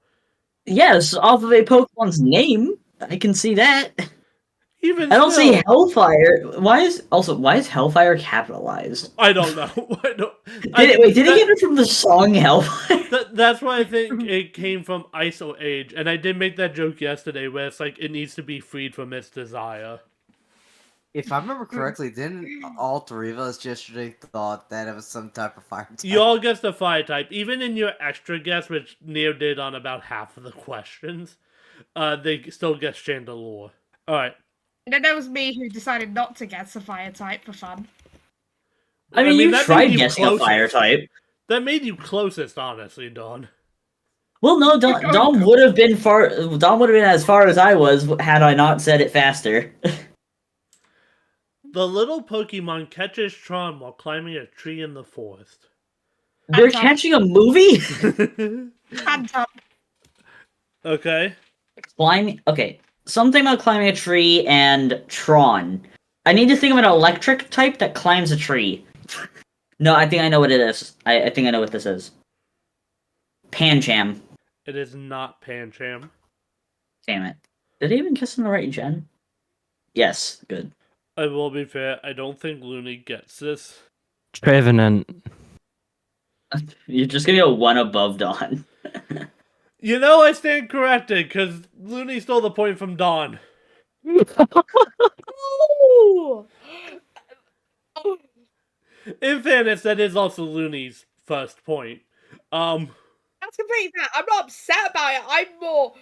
Yes, off of a Pokemon's name. I can see that. Even I don't still, see Hellfire. Why is Hellfire capitalized? I don't know. Did it get it from the song Hellfire? That's why I think it came from Ice or Age, and I did make that joke yesterday where it's like it needs to be freed from its desire. If I remember correctly, didn't all 3 of us yesterday thought that it was some type of fire type? You all guessed the fire type. Even in your extra guess, which Neo did on about half of the questions, they still guessed Chandelure. Alright. And then there was me who decided not to guess a fire type for fun. I mean, you tried guessing a fire type. That made you closest, honestly, Dawn. Well, no, Dom would have been far. Dom would have been as far as I was had I not said it faster. The little Pokemon catches Tron while climbing a tree in the forest. They're catching a movie? Hands up. Okay. Okay. Something about climbing a tree and Tron. I need to think of an electric type that climbs a tree. No, I think I know what it is. I think I know what this is. Pancham. It is not Pancham. Damn it. Did I even guess in the right gen? Yes, good. I will be fair, I don't think Looney gets this. Trevenant. You're just gonna go one above Dawn. You know, I stand corrected, because Looney stole the point from Dawn. In fairness, that is also Looney's first point. That's completely fair. I'm not upset about it. I'm more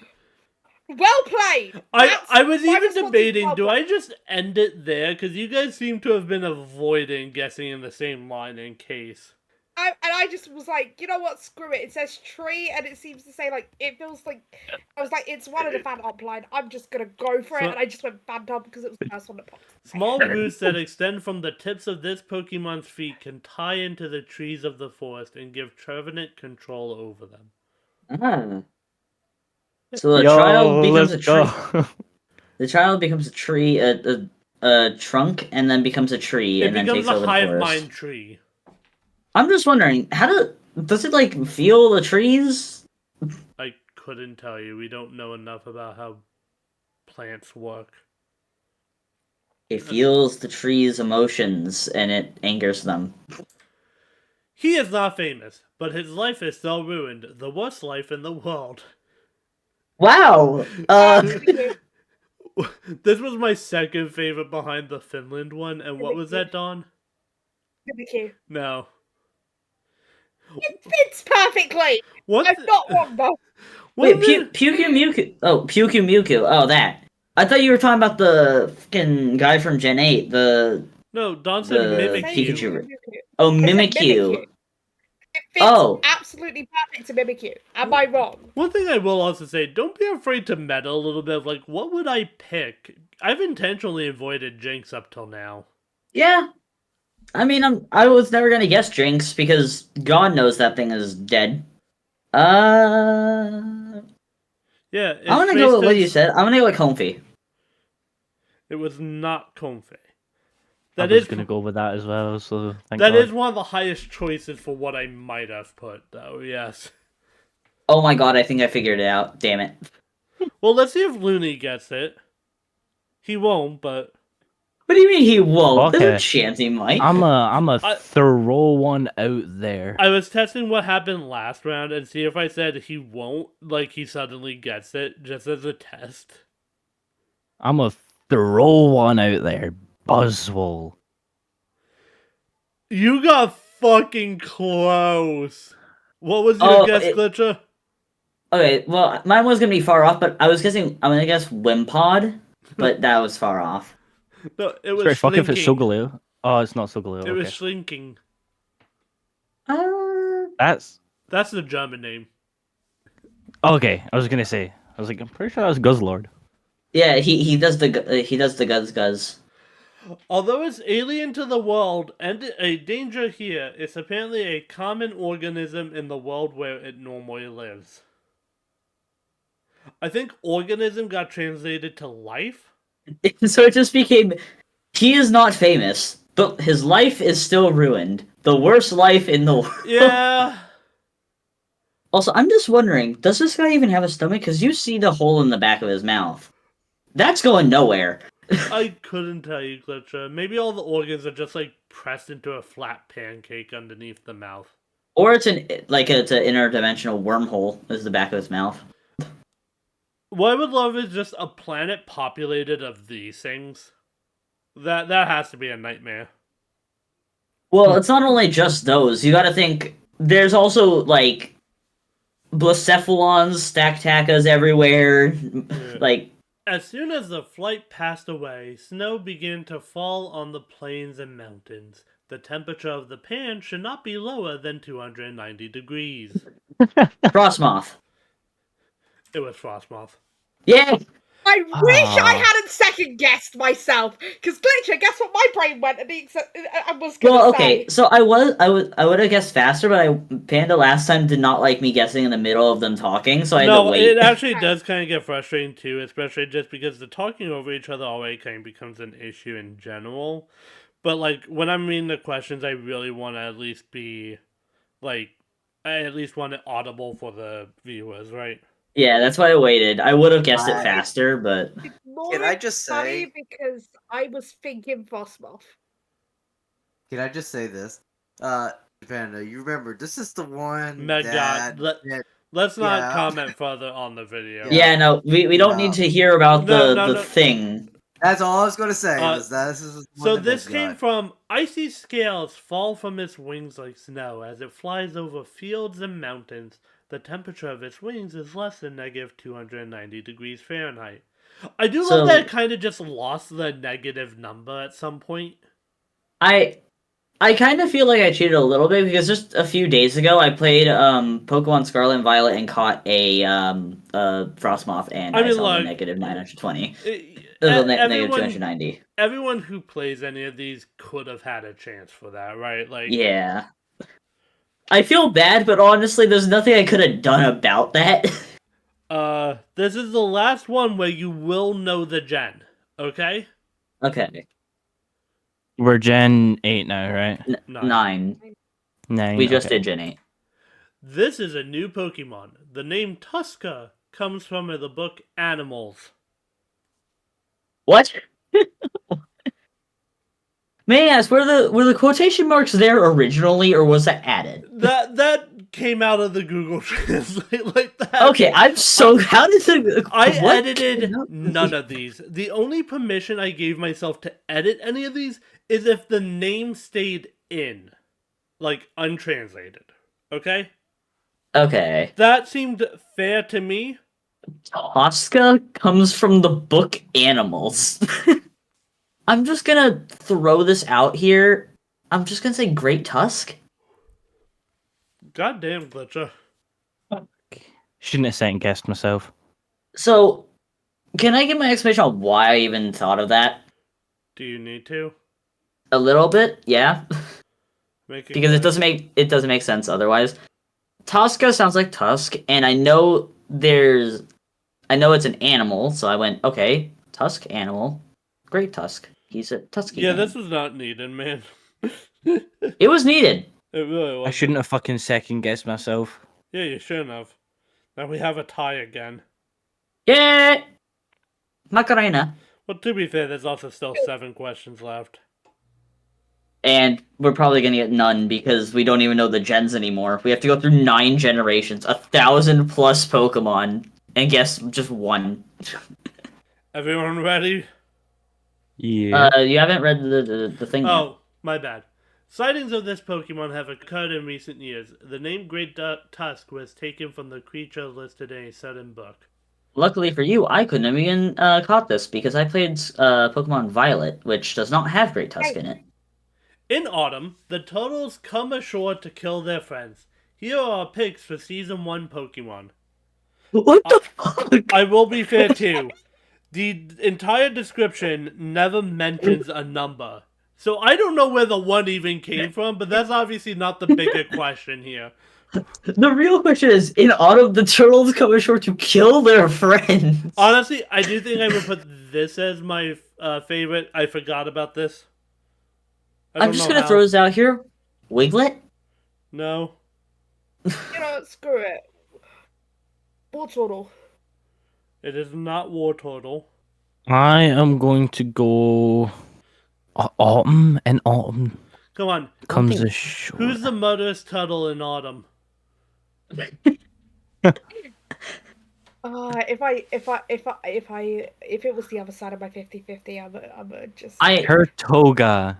well played. I was my even response is debating, well do I played. just end it there? Because you guys seem to have been avoiding guessing in the same line in case. I just was like, you know what, screw it. It says tree, and it seems to say, like, it feels like, I was like, it's one of the Phantom line. I'm just gonna go for it, and I just went Phantom because it was the first one that popped. Small roots that extend from the tips of this Pokemon's feet can tie into the trees of the forest and give Trevenant control over them. Ah. So the child becomes a tree. Go. The child becomes a tree, a trunk, and then becomes a tree, It and then becomes takes a over the hive forest. mind tree. I'm just wondering, does it like feel the trees? I couldn't tell you. We don't know enough about how plants work. It feels the trees' emotions, and it angers them. He is not famous, but his life is so ruined. The worst life in the world. Wow. This was my second favorite behind the Finland one, and what was that, Dawn? Mimikyu. No. It fits perfectly. What? I'm not wrong though. Wait, Mewtwo. Oh, Mewtwo. Oh, that. I thought you were talking about the fucking guy from Gen 8. No, Dawn said the Mimikyu. Pikachu. Oh, I said Mimikyu. It fits absolutely perfect to Mimikyu. Am I wrong? One thing I will also say, don't be afraid to meta a little bit. Like, what would I pick? I've intentionally avoided Jinx up till now. Yeah. I mean, I was never gonna guess Jinx because God knows that thing is dead. Yeah. I'm gonna go with what you said. I'm gonna go with Comfy. It was not Comfey. I was gonna go with that as well. So that is one of the highest choices for what I might have put, though. Yes. Oh my god! I think I figured it out. Damn it. Well, let's see if Looney gets it. He won't, but. What do you mean he won't? Okay. There's a chance he might. I'm a throw one out there. I was testing what happened last round and see if I said he won't, like he suddenly gets it, just as a test. I'm a throw one out there. Buzzwole. You got fucking close. What was your guess, Glitcher? Okay, well, mine was gonna be far off, but I'm gonna guess Wimpod, but that was far off. No, it was Sorry, fuck Schlinking. if it's Solgaleo. Oh, it's not Solgaleo. It was Schlinking. That's the German name. Okay, I was gonna say. I was like, I'm pretty sure that was Guzzlord. Yeah, he does the guzz. Although it's alien to the world and a danger here, it's apparently a common organism in the world where it normally lives. I think organism got translated to life. So it just became, he is not famous, but his life is still ruined. The worst life in the world. Yeah. Also, I'm just wondering, does this guy even have a stomach? Because you see the hole in the back of his mouth. That's going nowhere. I couldn't tell you, Glitcher. Maybe all the organs are just like pressed into a flat pancake underneath the mouth. Or it's an interdimensional wormhole is the back of his mouth. What I would love is just a planet populated of these things. That has to be a nightmare. Well, it's not only just those. You gotta think, there's also, like, Blacephalons, Stacktacas everywhere. Yeah. Like, as soon as the flight passed away, snow began to fall on the plains and mountains. The temperature of the pan should not be lower than 290 degrees. Frostmoth. It was Frostmoth. Yeah! I wish I hadn't second guessed myself, because Glitcher, guess what my brain went and I was gonna Well, say. okay, so I would have guessed faster, but Panda last time did not like me guessing in the middle of them talking, so I had to wait. It actually does kind of get frustrating too, especially just because the talking over each other already kind of becomes an issue in general. But like when I'm reading the questions, I really want to at least be like, I at least want it audible for the viewers, right? Yeah, that's why I waited. I would have guessed it faster, but It's more Can I just funny say? because I was thinking Frostmoth. Can I just say this? Panda, you remember this is the one Let's not comment further on the video. yeah, no, we don't need to hear about the thing. That's all I was going to say. Was that So this came from icy scales fall from its wings like snow as it flies over fields and mountains. The temperature of its wings is less than negative 290 degrees Fahrenheit. I do love that it kind of just lost the negative number at some point. I kind of feel like I cheated a little bit because just a few days ago I played Pokemon Scarlet and Violet and caught a Frostmoth and I saw the negative 920. Negative 290. Everyone who plays any of these could have had a chance for that, right? Like, yeah. I feel bad, but honestly, there's nothing I could have done about that. This is the last one where you will know the gen, okay? Okay. We're Gen 8 now, right? 9. 9. We just did Gen 8. This is a new Pokemon. The name Tuska comes from the book Animals. What? May I ask, were the quotation marks there originally, or was that added? That came out of the Google Translate like that. Okay, I'm so. How did the? I edited none of these. The only permission I gave myself to edit any of these is if the name stayed in, like untranslated. Okay. Okay. That seemed fair to me. Tosca comes from the book Animals. I'm just gonna throw this out here. I'm just gonna say Great Tusk. Goddamn, Glitcher. Shouldn't have second guessed myself. So, can I give my explanation on why I even thought of that? Do you need to? A little bit, yeah. Because it doesn't make sense otherwise. Tosca sounds like Tusk, and I know it's an animal, so I went, okay, Tusk animal, Great Tusk. He's a Tusky. Yeah, this was not needed, man. It was needed. It really was. I shouldn't have fucking second guessed myself. Yeah, you shouldn't have. Now we have a tie again. Yeah, Macarena. Well, to be fair, there's also still 7 questions left. And we're probably gonna get none because we don't even know the gens anymore. We have to go through 9 generations, 1,000 plus Pokemon, and guess just one. Everyone ready? Yeah. You haven't read the thing yet. Oh, my bad. Sightings of this Pokemon have occurred in recent years. The name Great Tusk was taken from the creature listed in a certain book. Luckily for you, I couldn't have even caught this because I played Pokemon Violet, which does not have Great Tusk in it. In autumn, the turtles come ashore to kill their friends. Here are our picks for Season 1 Pokemon. What the fuck? I will be fair too. The entire description never mentions a number. So I don't know where the 1 even came from, but that's obviously not the bigger question here. The real question is, in autumn, the turtles come ashore to kill their friends. Honestly, I do think I would put this as my favorite. I forgot about this. I'm just gonna throw this out here. Wiglet? No. You know, screw it. Wartortle. It is not Wartortle. I am going to go autumn, and autumn Come on. comes ashore. Who's the murderous turtle in autumn? If it was the other side of my 50-50, I'm just. Hertoga.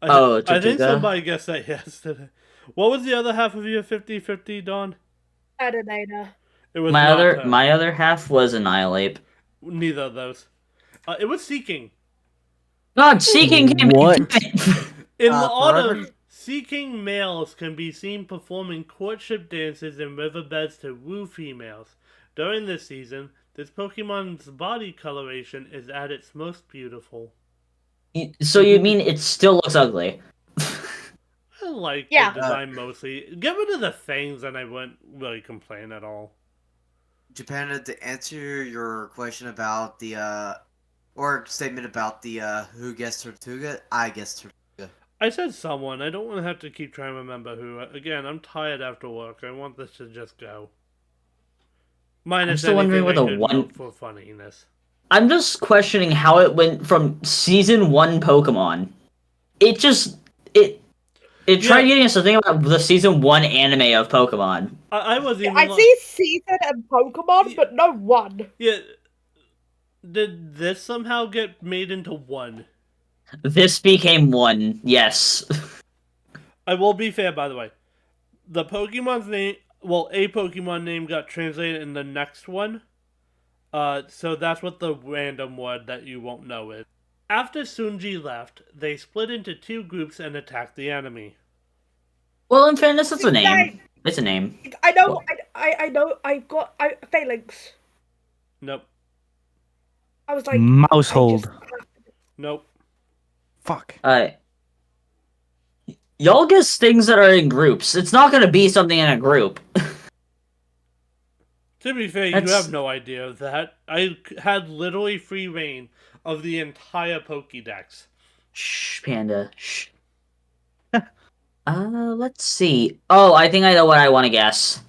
Oh, I think Tortuga? somebody guessed that yesterday. What was the other half of your 50-50, Dawn? Adonana. It was my other half was Annihilate. Neither of those. It was Seeking. God, Seeking came What? In the autumn, Seeking males can be seen performing courtship dances in riverbeds to woo females. During this season, this Pokemon's body coloration is at its most beautiful. So you mean it still looks ugly? I like the design mostly. Get rid of the fangs and I wouldn't really complain at all. Japan, to answer your question about the, or statement about the, who guessed Tortuga, I guessed Tortuga. I said someone. I don't want to have to keep trying to remember who. Again, I'm tired after work. I want this to just go. Minus I'm still wondering anything what I the could one... note for funniness. I'm just questioning how it went from Season 1 Pokemon. It just... It tried getting us to think about the Season 1 anime of Pokemon. I was even... I see season and Pokemon, but no one. Yeah. Did this somehow get made into one? This became one, yes. I will be fair, by the way. The Pokemon's name, well, a Pokemon name got translated in the next one. So that's what the random word that you won't know is. After Sunji left, they split into 2 groups and attacked the enemy. Well, in fairness, it's a name. It's a name. I know. Well- I know. I've got phalanx. Nope. I was like Mousehold. Nope. Fuck. Y'all guess things that are in groups. It's not gonna be something in a group. To be fair, you have no idea of that. I had literally free reign of the entire Pokedex. Shh, Panda. Shh. Let's see. Oh, I think I know what I want to guess.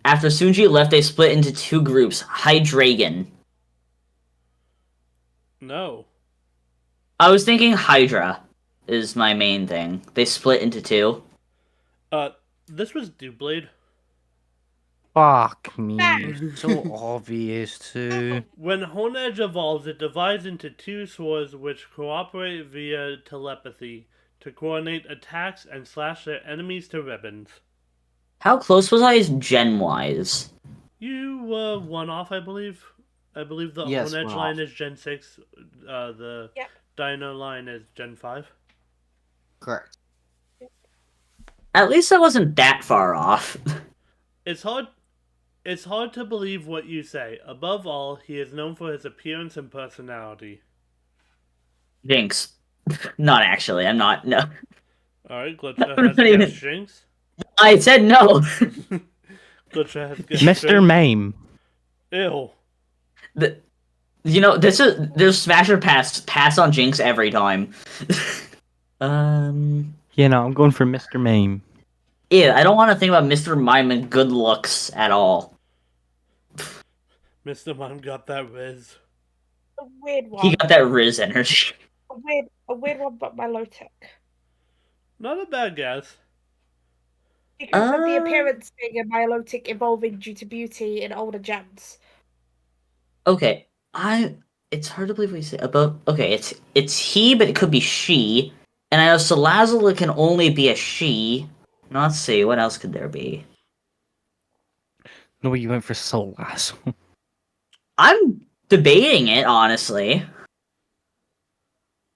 After Sunji left, they split into 2 groups. Hydreigon. No. I was thinking Hydra is my main thing. They split into 2. This was Doublade. Fuck me. So obvious too. When Honedge evolves, it divides into 2 swords which cooperate via telepathy to coordinate attacks and slash their enemies to ribbons. How close was I gen-wise? You were 1 off, I believe. I believe the Yes, Honedge 1 line off. is Gen 6. The Yep. Dino line is Gen 5. Correct. At least I wasn't that far off. It's hard to believe what you say. Above all, he is known for his appearance and personality. Jinx. Not actually, I'm not. No. Alright, Glitcher I'm has not even- guessed Jinx. I said no! Glitcher has guessed Mr. Jinx. Mame. Ew. There's Smash or pass on Jinx every time. You know, I'm going for Mr. Mame. Yeah, I don't want to think about Mr. Mime and good looks at all. Mr. Mime got that Riz. a weird one. He got that Riz energy. A weird one, but Milotic. Not a bad guess. Because of the appearance thing and Milotic evolving due to beauty in older gens. Okay, it's hard to believe what you say about. Okay, it's he, but it could be she. And I know Salazzle can only be a she. Now, let's see, what else could there be? No, you went for Salazzle. I'm debating it, honestly.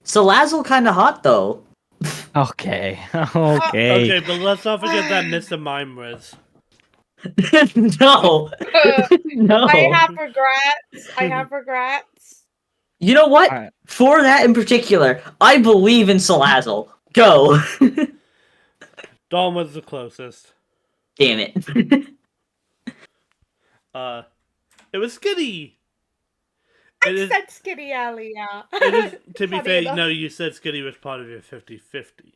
Salazzle kind of hot, though. Okay. Okay. Okay, but let's not forget that Mr. Mime Riz. No. No. I have regrets. You know what? Alright. For that in particular, I believe in Salazzle. Go. Dawn was the closest. Damn it. It was Skitty! I said skinny earlier. It is, to be Funny fair, enough. no, you said Skitty was part of your 50-50.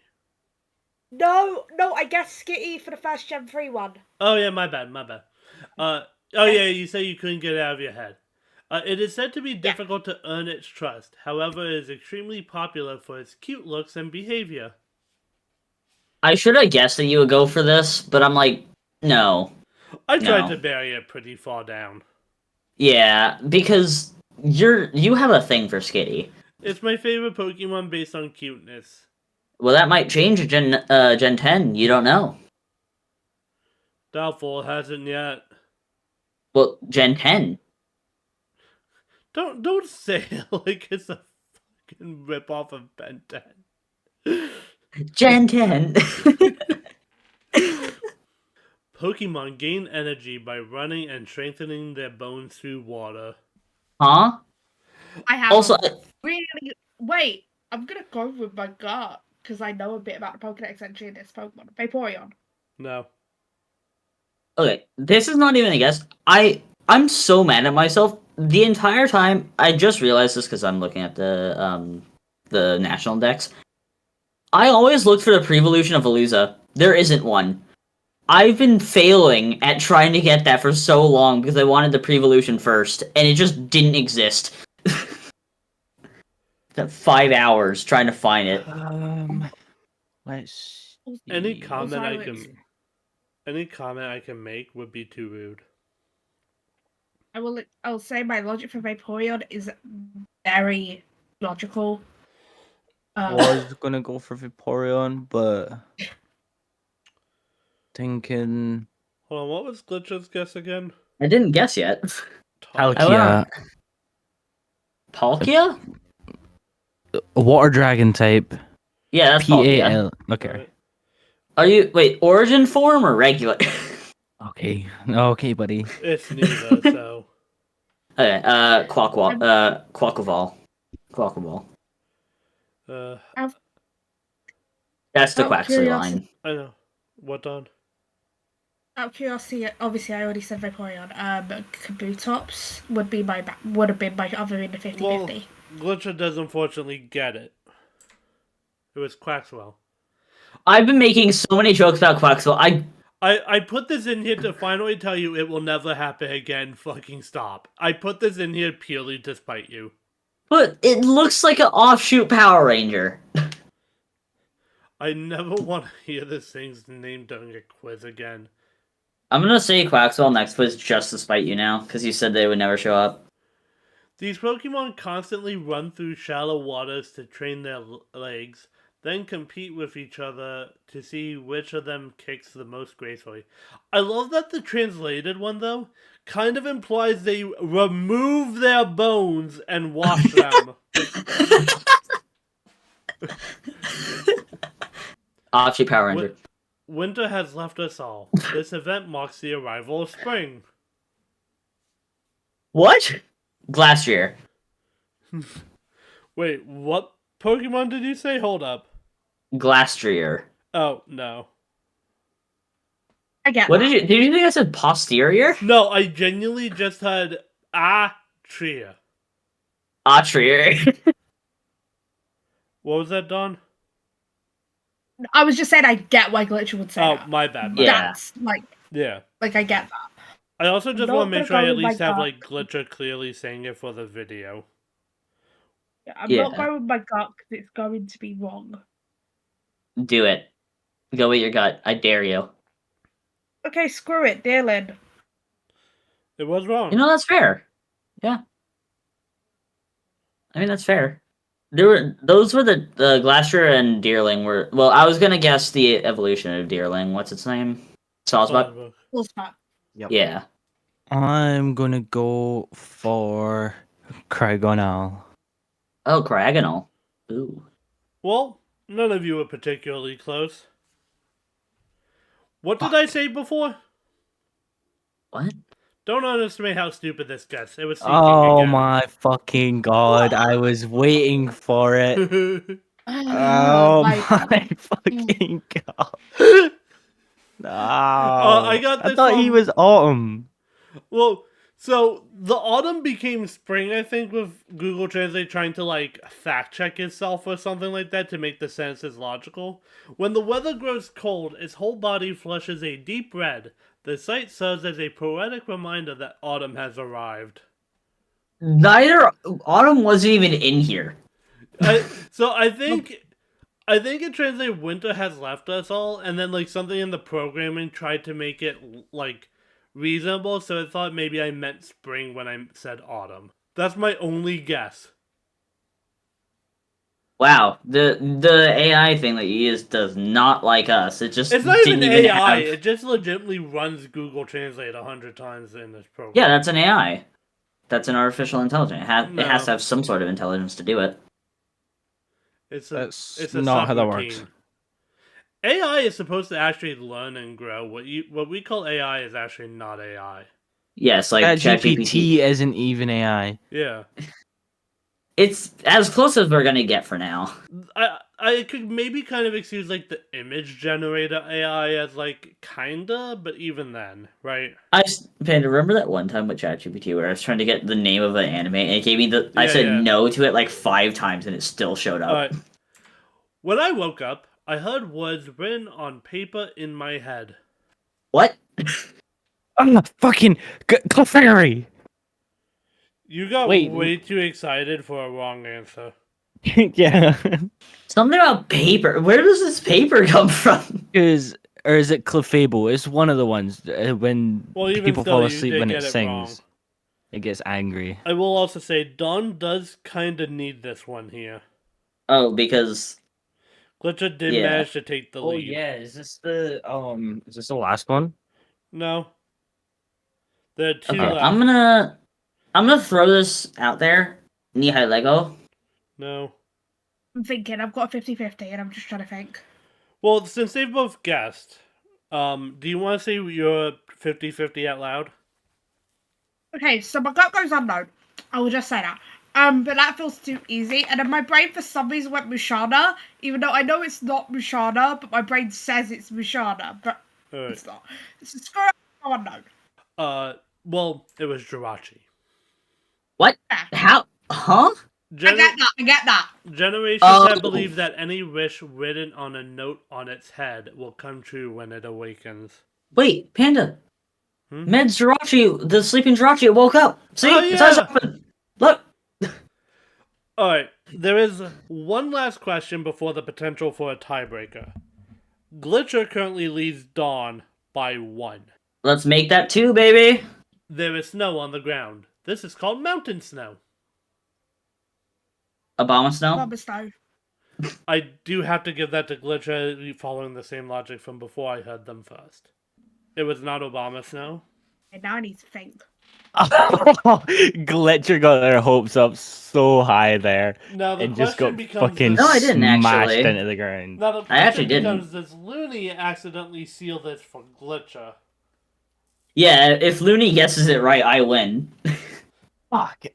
No, I guess Skitty for the first Gen 3 one. Oh yeah, my bad. Oh yeah, you say you couldn't get it out of your head. It is said to be difficult to earn its trust. However, it is extremely popular for its cute looks and behavior. I should have guessed that you would go for this, but I'm like, no. I tried No. to bury it pretty far down. Yeah, because you have a thing for Skitty. It's my favorite Pokemon based on cuteness. Well, that might change at Gen 10. You don't know. Doubtful, it hasn't yet. Well, Gen 10. Don't say it like it's a fucking ripoff of Ben 10. Gen 10. Pokemon gain energy by running and strengthening their bones through water. Huh? I have Also, really wait. I'm gonna go with my gut because I know a bit about the Pokedex entry in this Pokemon. Vaporeon. No. okay, this is not even a guess. I'm so mad at myself. The entire time, I just realized this because I'm looking at the national dex. I always looked for the pre-evolution of Veluza. There isn't one. I've been failing at trying to get that for so long because I wanted the pre-evolution first, and it just didn't exist. Spent 5 hours trying to find it. Let's Any see. comment Also, I can make would be too rude. I'll say my logic for Vaporeon is very logical. Was gonna go for Vaporeon, but thinking Hold on, what was Glitch's guess again? I didn't guess yet. Palkia, Palkia? a water dragon type. Yeah, that's Palkia. PAL. Okay. Alright. Are you wait, origin form or regular? Okay. Okay, buddy. It's neither, so. Okay, Quackaball. Quackaball. That's the Out of Quaxley curiosity- line. I know. What, Don? Out of curiosity, obviously I already said Vaporeon. Kabutops would have been my other in the 50-50. Well, Glitcher does unfortunately get it. It was Quaxwell. I've been making so many jokes about Quaxwell. I put this in here to finally tell you it will never happen again. Fucking stop. I put this in here purely to spite you. But it looks like an offshoot Power Ranger. I never want to hear this thing's name during a quiz again. I'm gonna say Quaxwell next quiz just to spite you now, because you said they would never show up. These Pokemon constantly run through shallow waters to train their legs, then compete with each other to see which of them kicks the most gracefully. I love that the translated one, though, kind of implies they remove their bones and wash them. Offshoot Power Ranger. Winter has left us all. This event marks the arrival of spring. What? Glastrier. Wait, what Pokemon did you say? Hold up. Glastrier. Oh, no. I get What that. did you think I said posterior? No, I genuinely just had Atria. Atrier. What was that, Don? I was just saying I get why Glitcher would say Oh, that. my bad. Yeah. That's Yeah. I get that. I also just Not want to make sure gonna I go at with my least have, gut. like, Glitcher clearly saying it for the video. Yeah, I'm Yeah. not going with my gut because it's going to be wrong. Do it. Go with your gut. I dare you. Okay, screw it, Dylan. It was wrong. You know, that's fair. Yeah. I mean, that's fair. Those were the Glastrier and Deerling were. Well, I was gonna guess the evolution of Deerling. What's its name? Sawsbuck. Full spot. Yep. Yeah. I'm gonna go for Craigonal. Oh, Cragonal. Ooh. Well, none of you were particularly close. What did I say before? What? Don't underestimate how stupid this gets. It was thinking Oh again. my fucking god! I was waiting for it. Oh Oh my fucking god! No, I got this thought he from- was Autumn. Well, so the autumn became spring, I think, with Google Translate trying to, like, fact check itself or something like that to make the sentences logical. When the weather grows cold, its whole body flushes a deep red. The sight serves as a poetic reminder that autumn has arrived. Neither Autumn wasn't even in here. I think it translated winter has left us all, and then, like, something in the programming tried to make it, like, reasonable, so it thought maybe I meant spring when I said autumn. That's my only guess. Wow, the AI thing that you use does not like us. It just It's not didn't even even AI, have- it just legitimately runs Google Translate 100 times in this program. Yeah, that's an AI. That's an artificial intelligence. It has No. to have some sort of intelligence to do it. It's That's a not how that subroutine. works. AI is supposed to actually learn and grow. What we call AI is actually not AI. Yes, like ChatGPT. ChatGPT isn't even AI. Yeah. It's as close as we're gonna get for now. I could maybe kind of excuse, like, the image generator AI as, like, kinda, but even then, right? Panda, remember that one time with ChatGPT where I was trying to get the name of an anime and it gave me I Yeah, said yeah. no to it like 5 times and it still showed up. Alright. When I woke up, I heard words written on paper in my head. What? Fucking Clefairy! You got Wait. way too excited for a wrong answer. Yeah. Something about paper. Where does this paper come from? Or is it Clefable? It's one of the ones when Well, even people still, fall you asleep did when get it it wrong. sings. it gets angry. I will also say Dawn does kind of need this one here. Oh, because Glitcher did Yeah. manage to take the Oh lead. yeah, is this the last one? No. There are two okay, left. I'm gonna throw this out there. Knee-high Lego. No. I'm thinking. I've got a 50-50, and I'm just trying to think. Well, since they both guessed, do you want to say your 50-50 out loud? Okay, so my gut goes unknown. I will just say that. But that feels too easy. And then my brain for some reason went Mushana, even though I know it's not Mushana, but my brain says it's Mushana, but Alright. it's not. It's a screw unknown. Well, it was Jirachi. What? Yeah. How? Huh? I get that. Generations Oh. that believe that any wish written on a note on its head will come true when it awakens. Wait, Panda. Hmm? Med Jirachi, the sleeping Jirachi woke up. See? Oh, Its eyes yeah. open. Look. Alright, there is one last question before the potential for a tiebreaker. Glitcher currently leads Dawn by 1. Let's make that 2, baby. There is snow on the ground. This is called mountain snow. Obama Snow? Bubba Snow. I do have to give that to Glitcher following the same logic from before I heard them first. It was not Obama snow. And now I need to think. Glitcher got their hopes up so high there. Now the And just question got becomes fucking No, I didn't smashed actually. into the ground. Now the I actually question didn't. becomes, does Looney accidentally seal this for Glitcher? Yeah, if Looney guesses it right, I win. Fuck.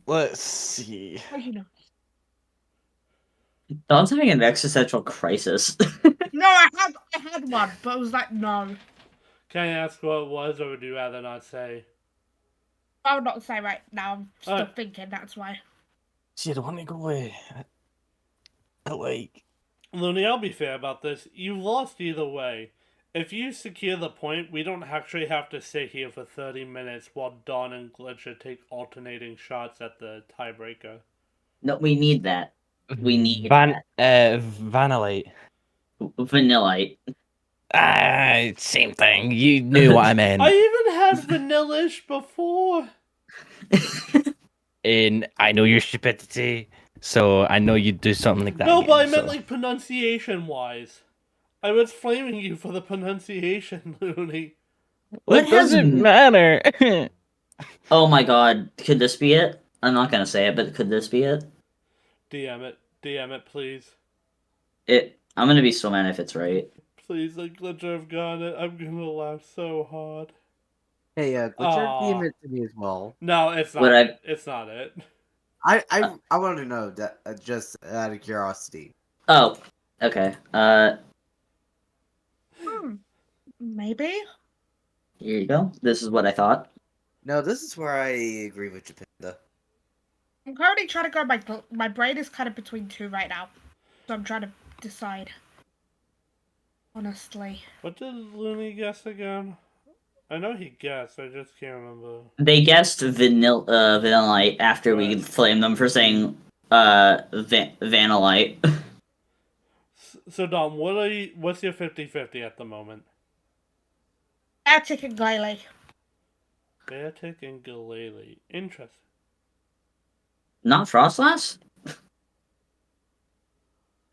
Let's see. How do you know? Don's having an existential crisis. No, I had one, but it was like, no. Can I ask what it was, or would you rather not say? I would not say right now. I'm still Alright. thinking, that's why. See, I don't want to go away. Like, Looney, I'll be fair about this. You lost either way. If you secure the point, we don't actually have to sit here for 30 minutes while Dawn and Glitcher take alternating shots at the tiebreaker. No, we need that. We need Vanillite. Vanillite. Same thing. You knew what I meant. I even had Vanillish before. And I know your stupidity, so I know you'd do something like that. No, again, but I meant so. like pronunciation-wise. I was flaming you for the pronunciation, Looney. What It doesn't has- matter. Oh my god, could this be it? I'm not gonna say it, but could this be it? DM it, please. I'm gonna be so mad if it's right. Please, let Glitcher have gotten it. I'm gonna laugh so hard. Hey, Glitcher, Aw. DM it to me as well. No, it's not. Would I- It's not it. I want to know that just out of curiosity. Oh, okay. Maybe? Here you go. This is what I thought. No, this is where I agree with Japanda. I'm currently trying to go. My brain is kind of between 2 right now. So I'm trying to decide. Honestly. What did Looney guess again? I know he guessed, I just can't remember. They guessed Vanillite after we Right. flamed them for saying Vanillite. So Dom, what's your 50-50 at the moment? Attic and Gailey. Beartic and Galele. Interesting. Not Frostlass?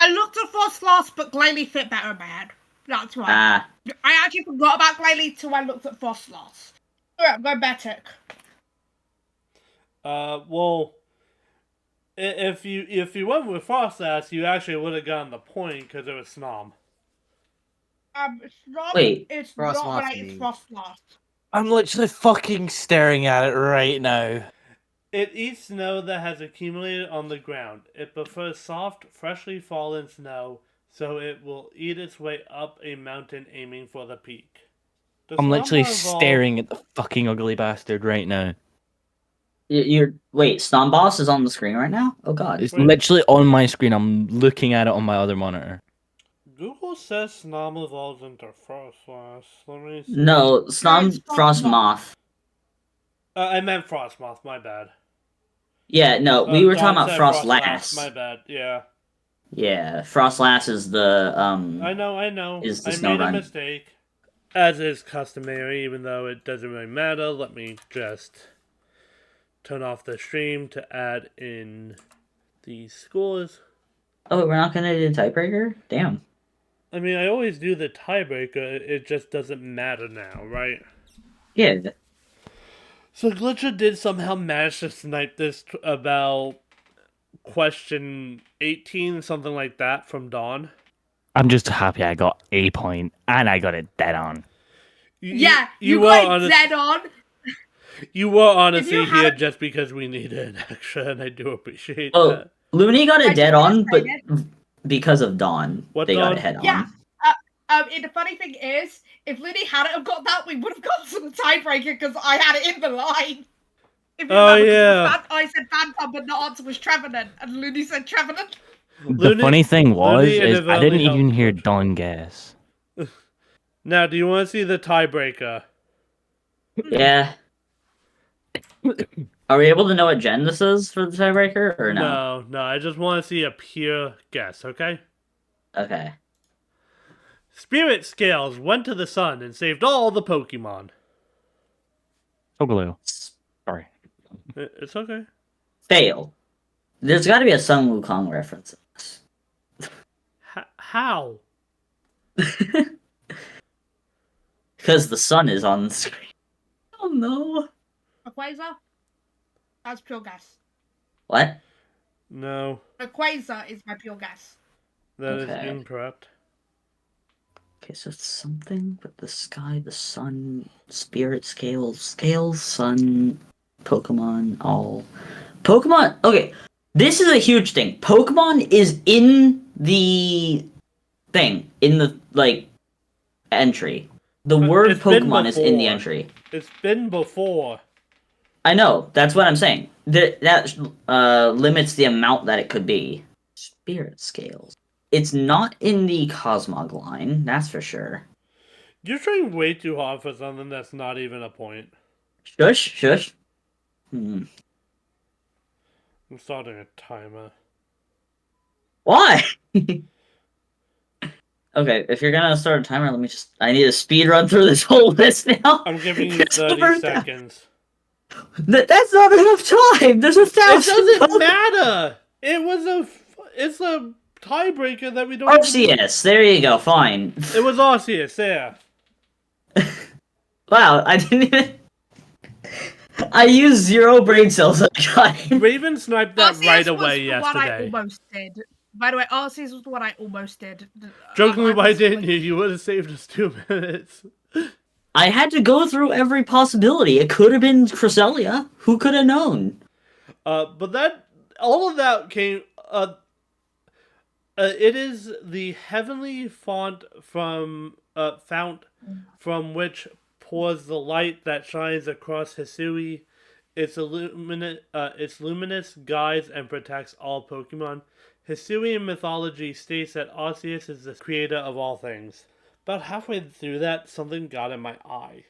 I looked at Frost last, but Glalie fit better in my head. That's why. Ah, I actually forgot about Glalie till I looked at Frost last. Alright, go Betic. Well, if you went with Frostlass, you actually would have gotten the point because it was Snom. It's not. Wait. It's Frost not last related to means- Frost last. I'm literally fucking staring at it right now. It eats snow that has accumulated on the ground. It prefers soft, freshly fallen snow, so it will eat its way up a mountain aiming for the peak. Does I'm literally Snom evolve- staring at the fucking ugly bastard right now. wait, Stomboss is on the screen right now? Oh god. It's Wait. literally on my screen. I'm looking at it on my other monitor. Google says Snom evolves into Frostlass. Let me see. No, it's Frostmoth. Frostmoth. I meant Frostmoth, my bad. Yeah, no, we were Dom talking about said Frostlass. My bad, yeah. Yeah, Frostlass is the I know. Is the I snow made a run. mistake. as is customary, even though it doesn't really matter, let me just turn off the stream to add in the scores. Oh, we're not gonna do tiebreaker? Damn. I mean, I always do the tiebreaker, it just doesn't matter now, right? Yeah. So Glitcher did somehow manage to snipe this about question 18, something like that, from Dawn. I'm just happy I got a point and I got it dead on. You were got dead on. You were honestly had here a- just because we needed an extra, and I do appreciate Oh, that. Looney got it dead on, but Frustrated. because of Dawn, What they got Dawn? it head on. Yeah. And the funny thing is, if Liddy hadn't have got that, we would have got to the tiebreaker because I had it in the line. If you Oh, remember, 'cause it was yeah. I said Phantom, but the answer was Trevenant, and Looney said Trevenant. The funny thing was, Looney and is his I didn't only even help hear coach. Dawn guess. Now, do you want to see the tiebreaker? Yeah. Are we able to know what gen this is for the tiebreaker, or no? No, I just want to see a pure guess, okay? Okay. Spirit Scales went to the sun and saved all the Pokemon. Togaloo. Sorry. It's okay. Fail. There's got to be a Sun Wukong reference in this. How? Because the sun is on the screen. Oh no. Quasar? That's pure gas. What? No, Quasar is my pure gas. that is Okay. incorrect. Okay, so it's something with the sky, the sun, spirit scales, sun, Pokemon, all. Pokemon, okay, this is a huge thing. Pokemon is in the thing, in the, like, entry. The But word it's been Pokemon is in the before. entry. It's been before. I know, that's what I'm saying. That limits the amount that it could be. Spirit scales. It's not in the Cosmog line, that's for sure. You're trying way too hard for something that's not even a point. Shush. Hmm. I'm starting a timer. Why? Okay, if you're gonna start a timer, I need a speed run through this whole list now. I'm giving you 30 seconds. That's not enough time. There's 1,000. It doesn't matter. It's a tiebreaker that we don't. Arceus. There you go. Fine. It was Arceus. There. Wow, I didn't even. I used 0 brain cells. I got it. Raven sniped that Arceus right was away the one I yesterday. almost did. By the way, Arceus was the one I almost did. Jokingly, why was didn't like- you? You would have saved us 2 minutes. I had to go through every possibility. It could have been Cresselia. Who could have known? But that all of that came. It is the heavenly fount from which pours the light that shines across Hisui. Its luminous guides and protects all Pokemon. Hisuian mythology states that Arceus is the creator of all things. About halfway through that, something got in my eye.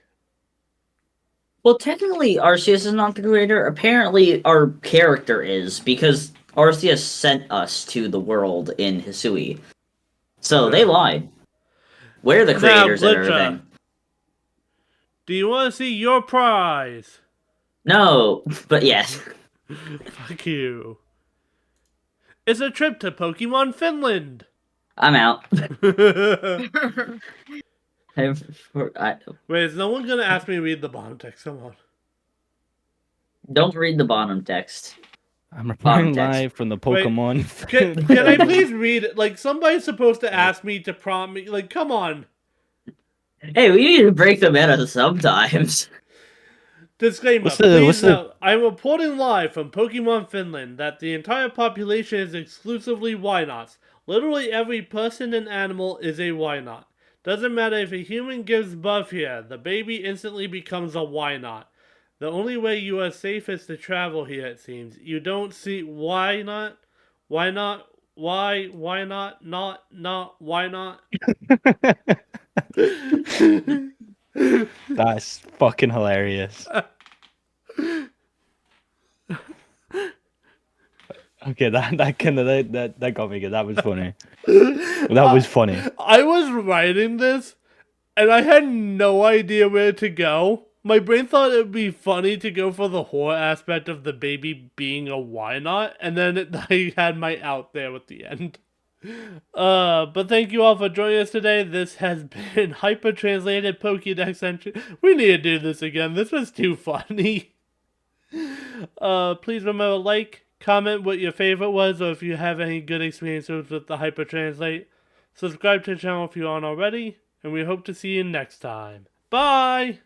Well, technically, Arceus is not the creator. Apparently, our character is, because Arceus sent us to the world in Hisui. So, they lied. We're the creators of Glitcha, everything. do you want to see your prize? No, but yes. Fuck you. It's a trip to Pokemon Finland. I'm out. Wait, is no one gonna ask me to read the bottom text? Come on. Don't read the bottom text. I'm reporting text. live from the Wait, Pokemon. Can I please read it? Like, somebody's supposed to ask me to prompt me. Like, come on. Hey, we need to break the meta sometimes. Disclaimer, What's the- please what's the- note, I'm reporting live from Pokemon Finland that the entire population is exclusively Wynots. Literally every person and animal is a Wynot. Doesn't matter if a human gives birth here, the baby instantly becomes a Wynot. The only way you are safe is to travel here, it seems. You don't see... Why not? Why not? Why not? Not, why not? That's fucking hilarious. Okay, that got me good. That was funny. That was funny. I was writing this, and I had no idea where to go. My brain thought it would be funny to go for the horror aspect of the baby being a why not, and then I had my out there at the end. But thank you all for joining us today. This has been hyper-translated Pokedex entry. We need to do this again. This was too funny. Please remember to like, comment what your favorite was, or if you have any good experiences with the hyper-translate. Subscribe to the channel if you aren't already, and we hope to see you next time. Bye!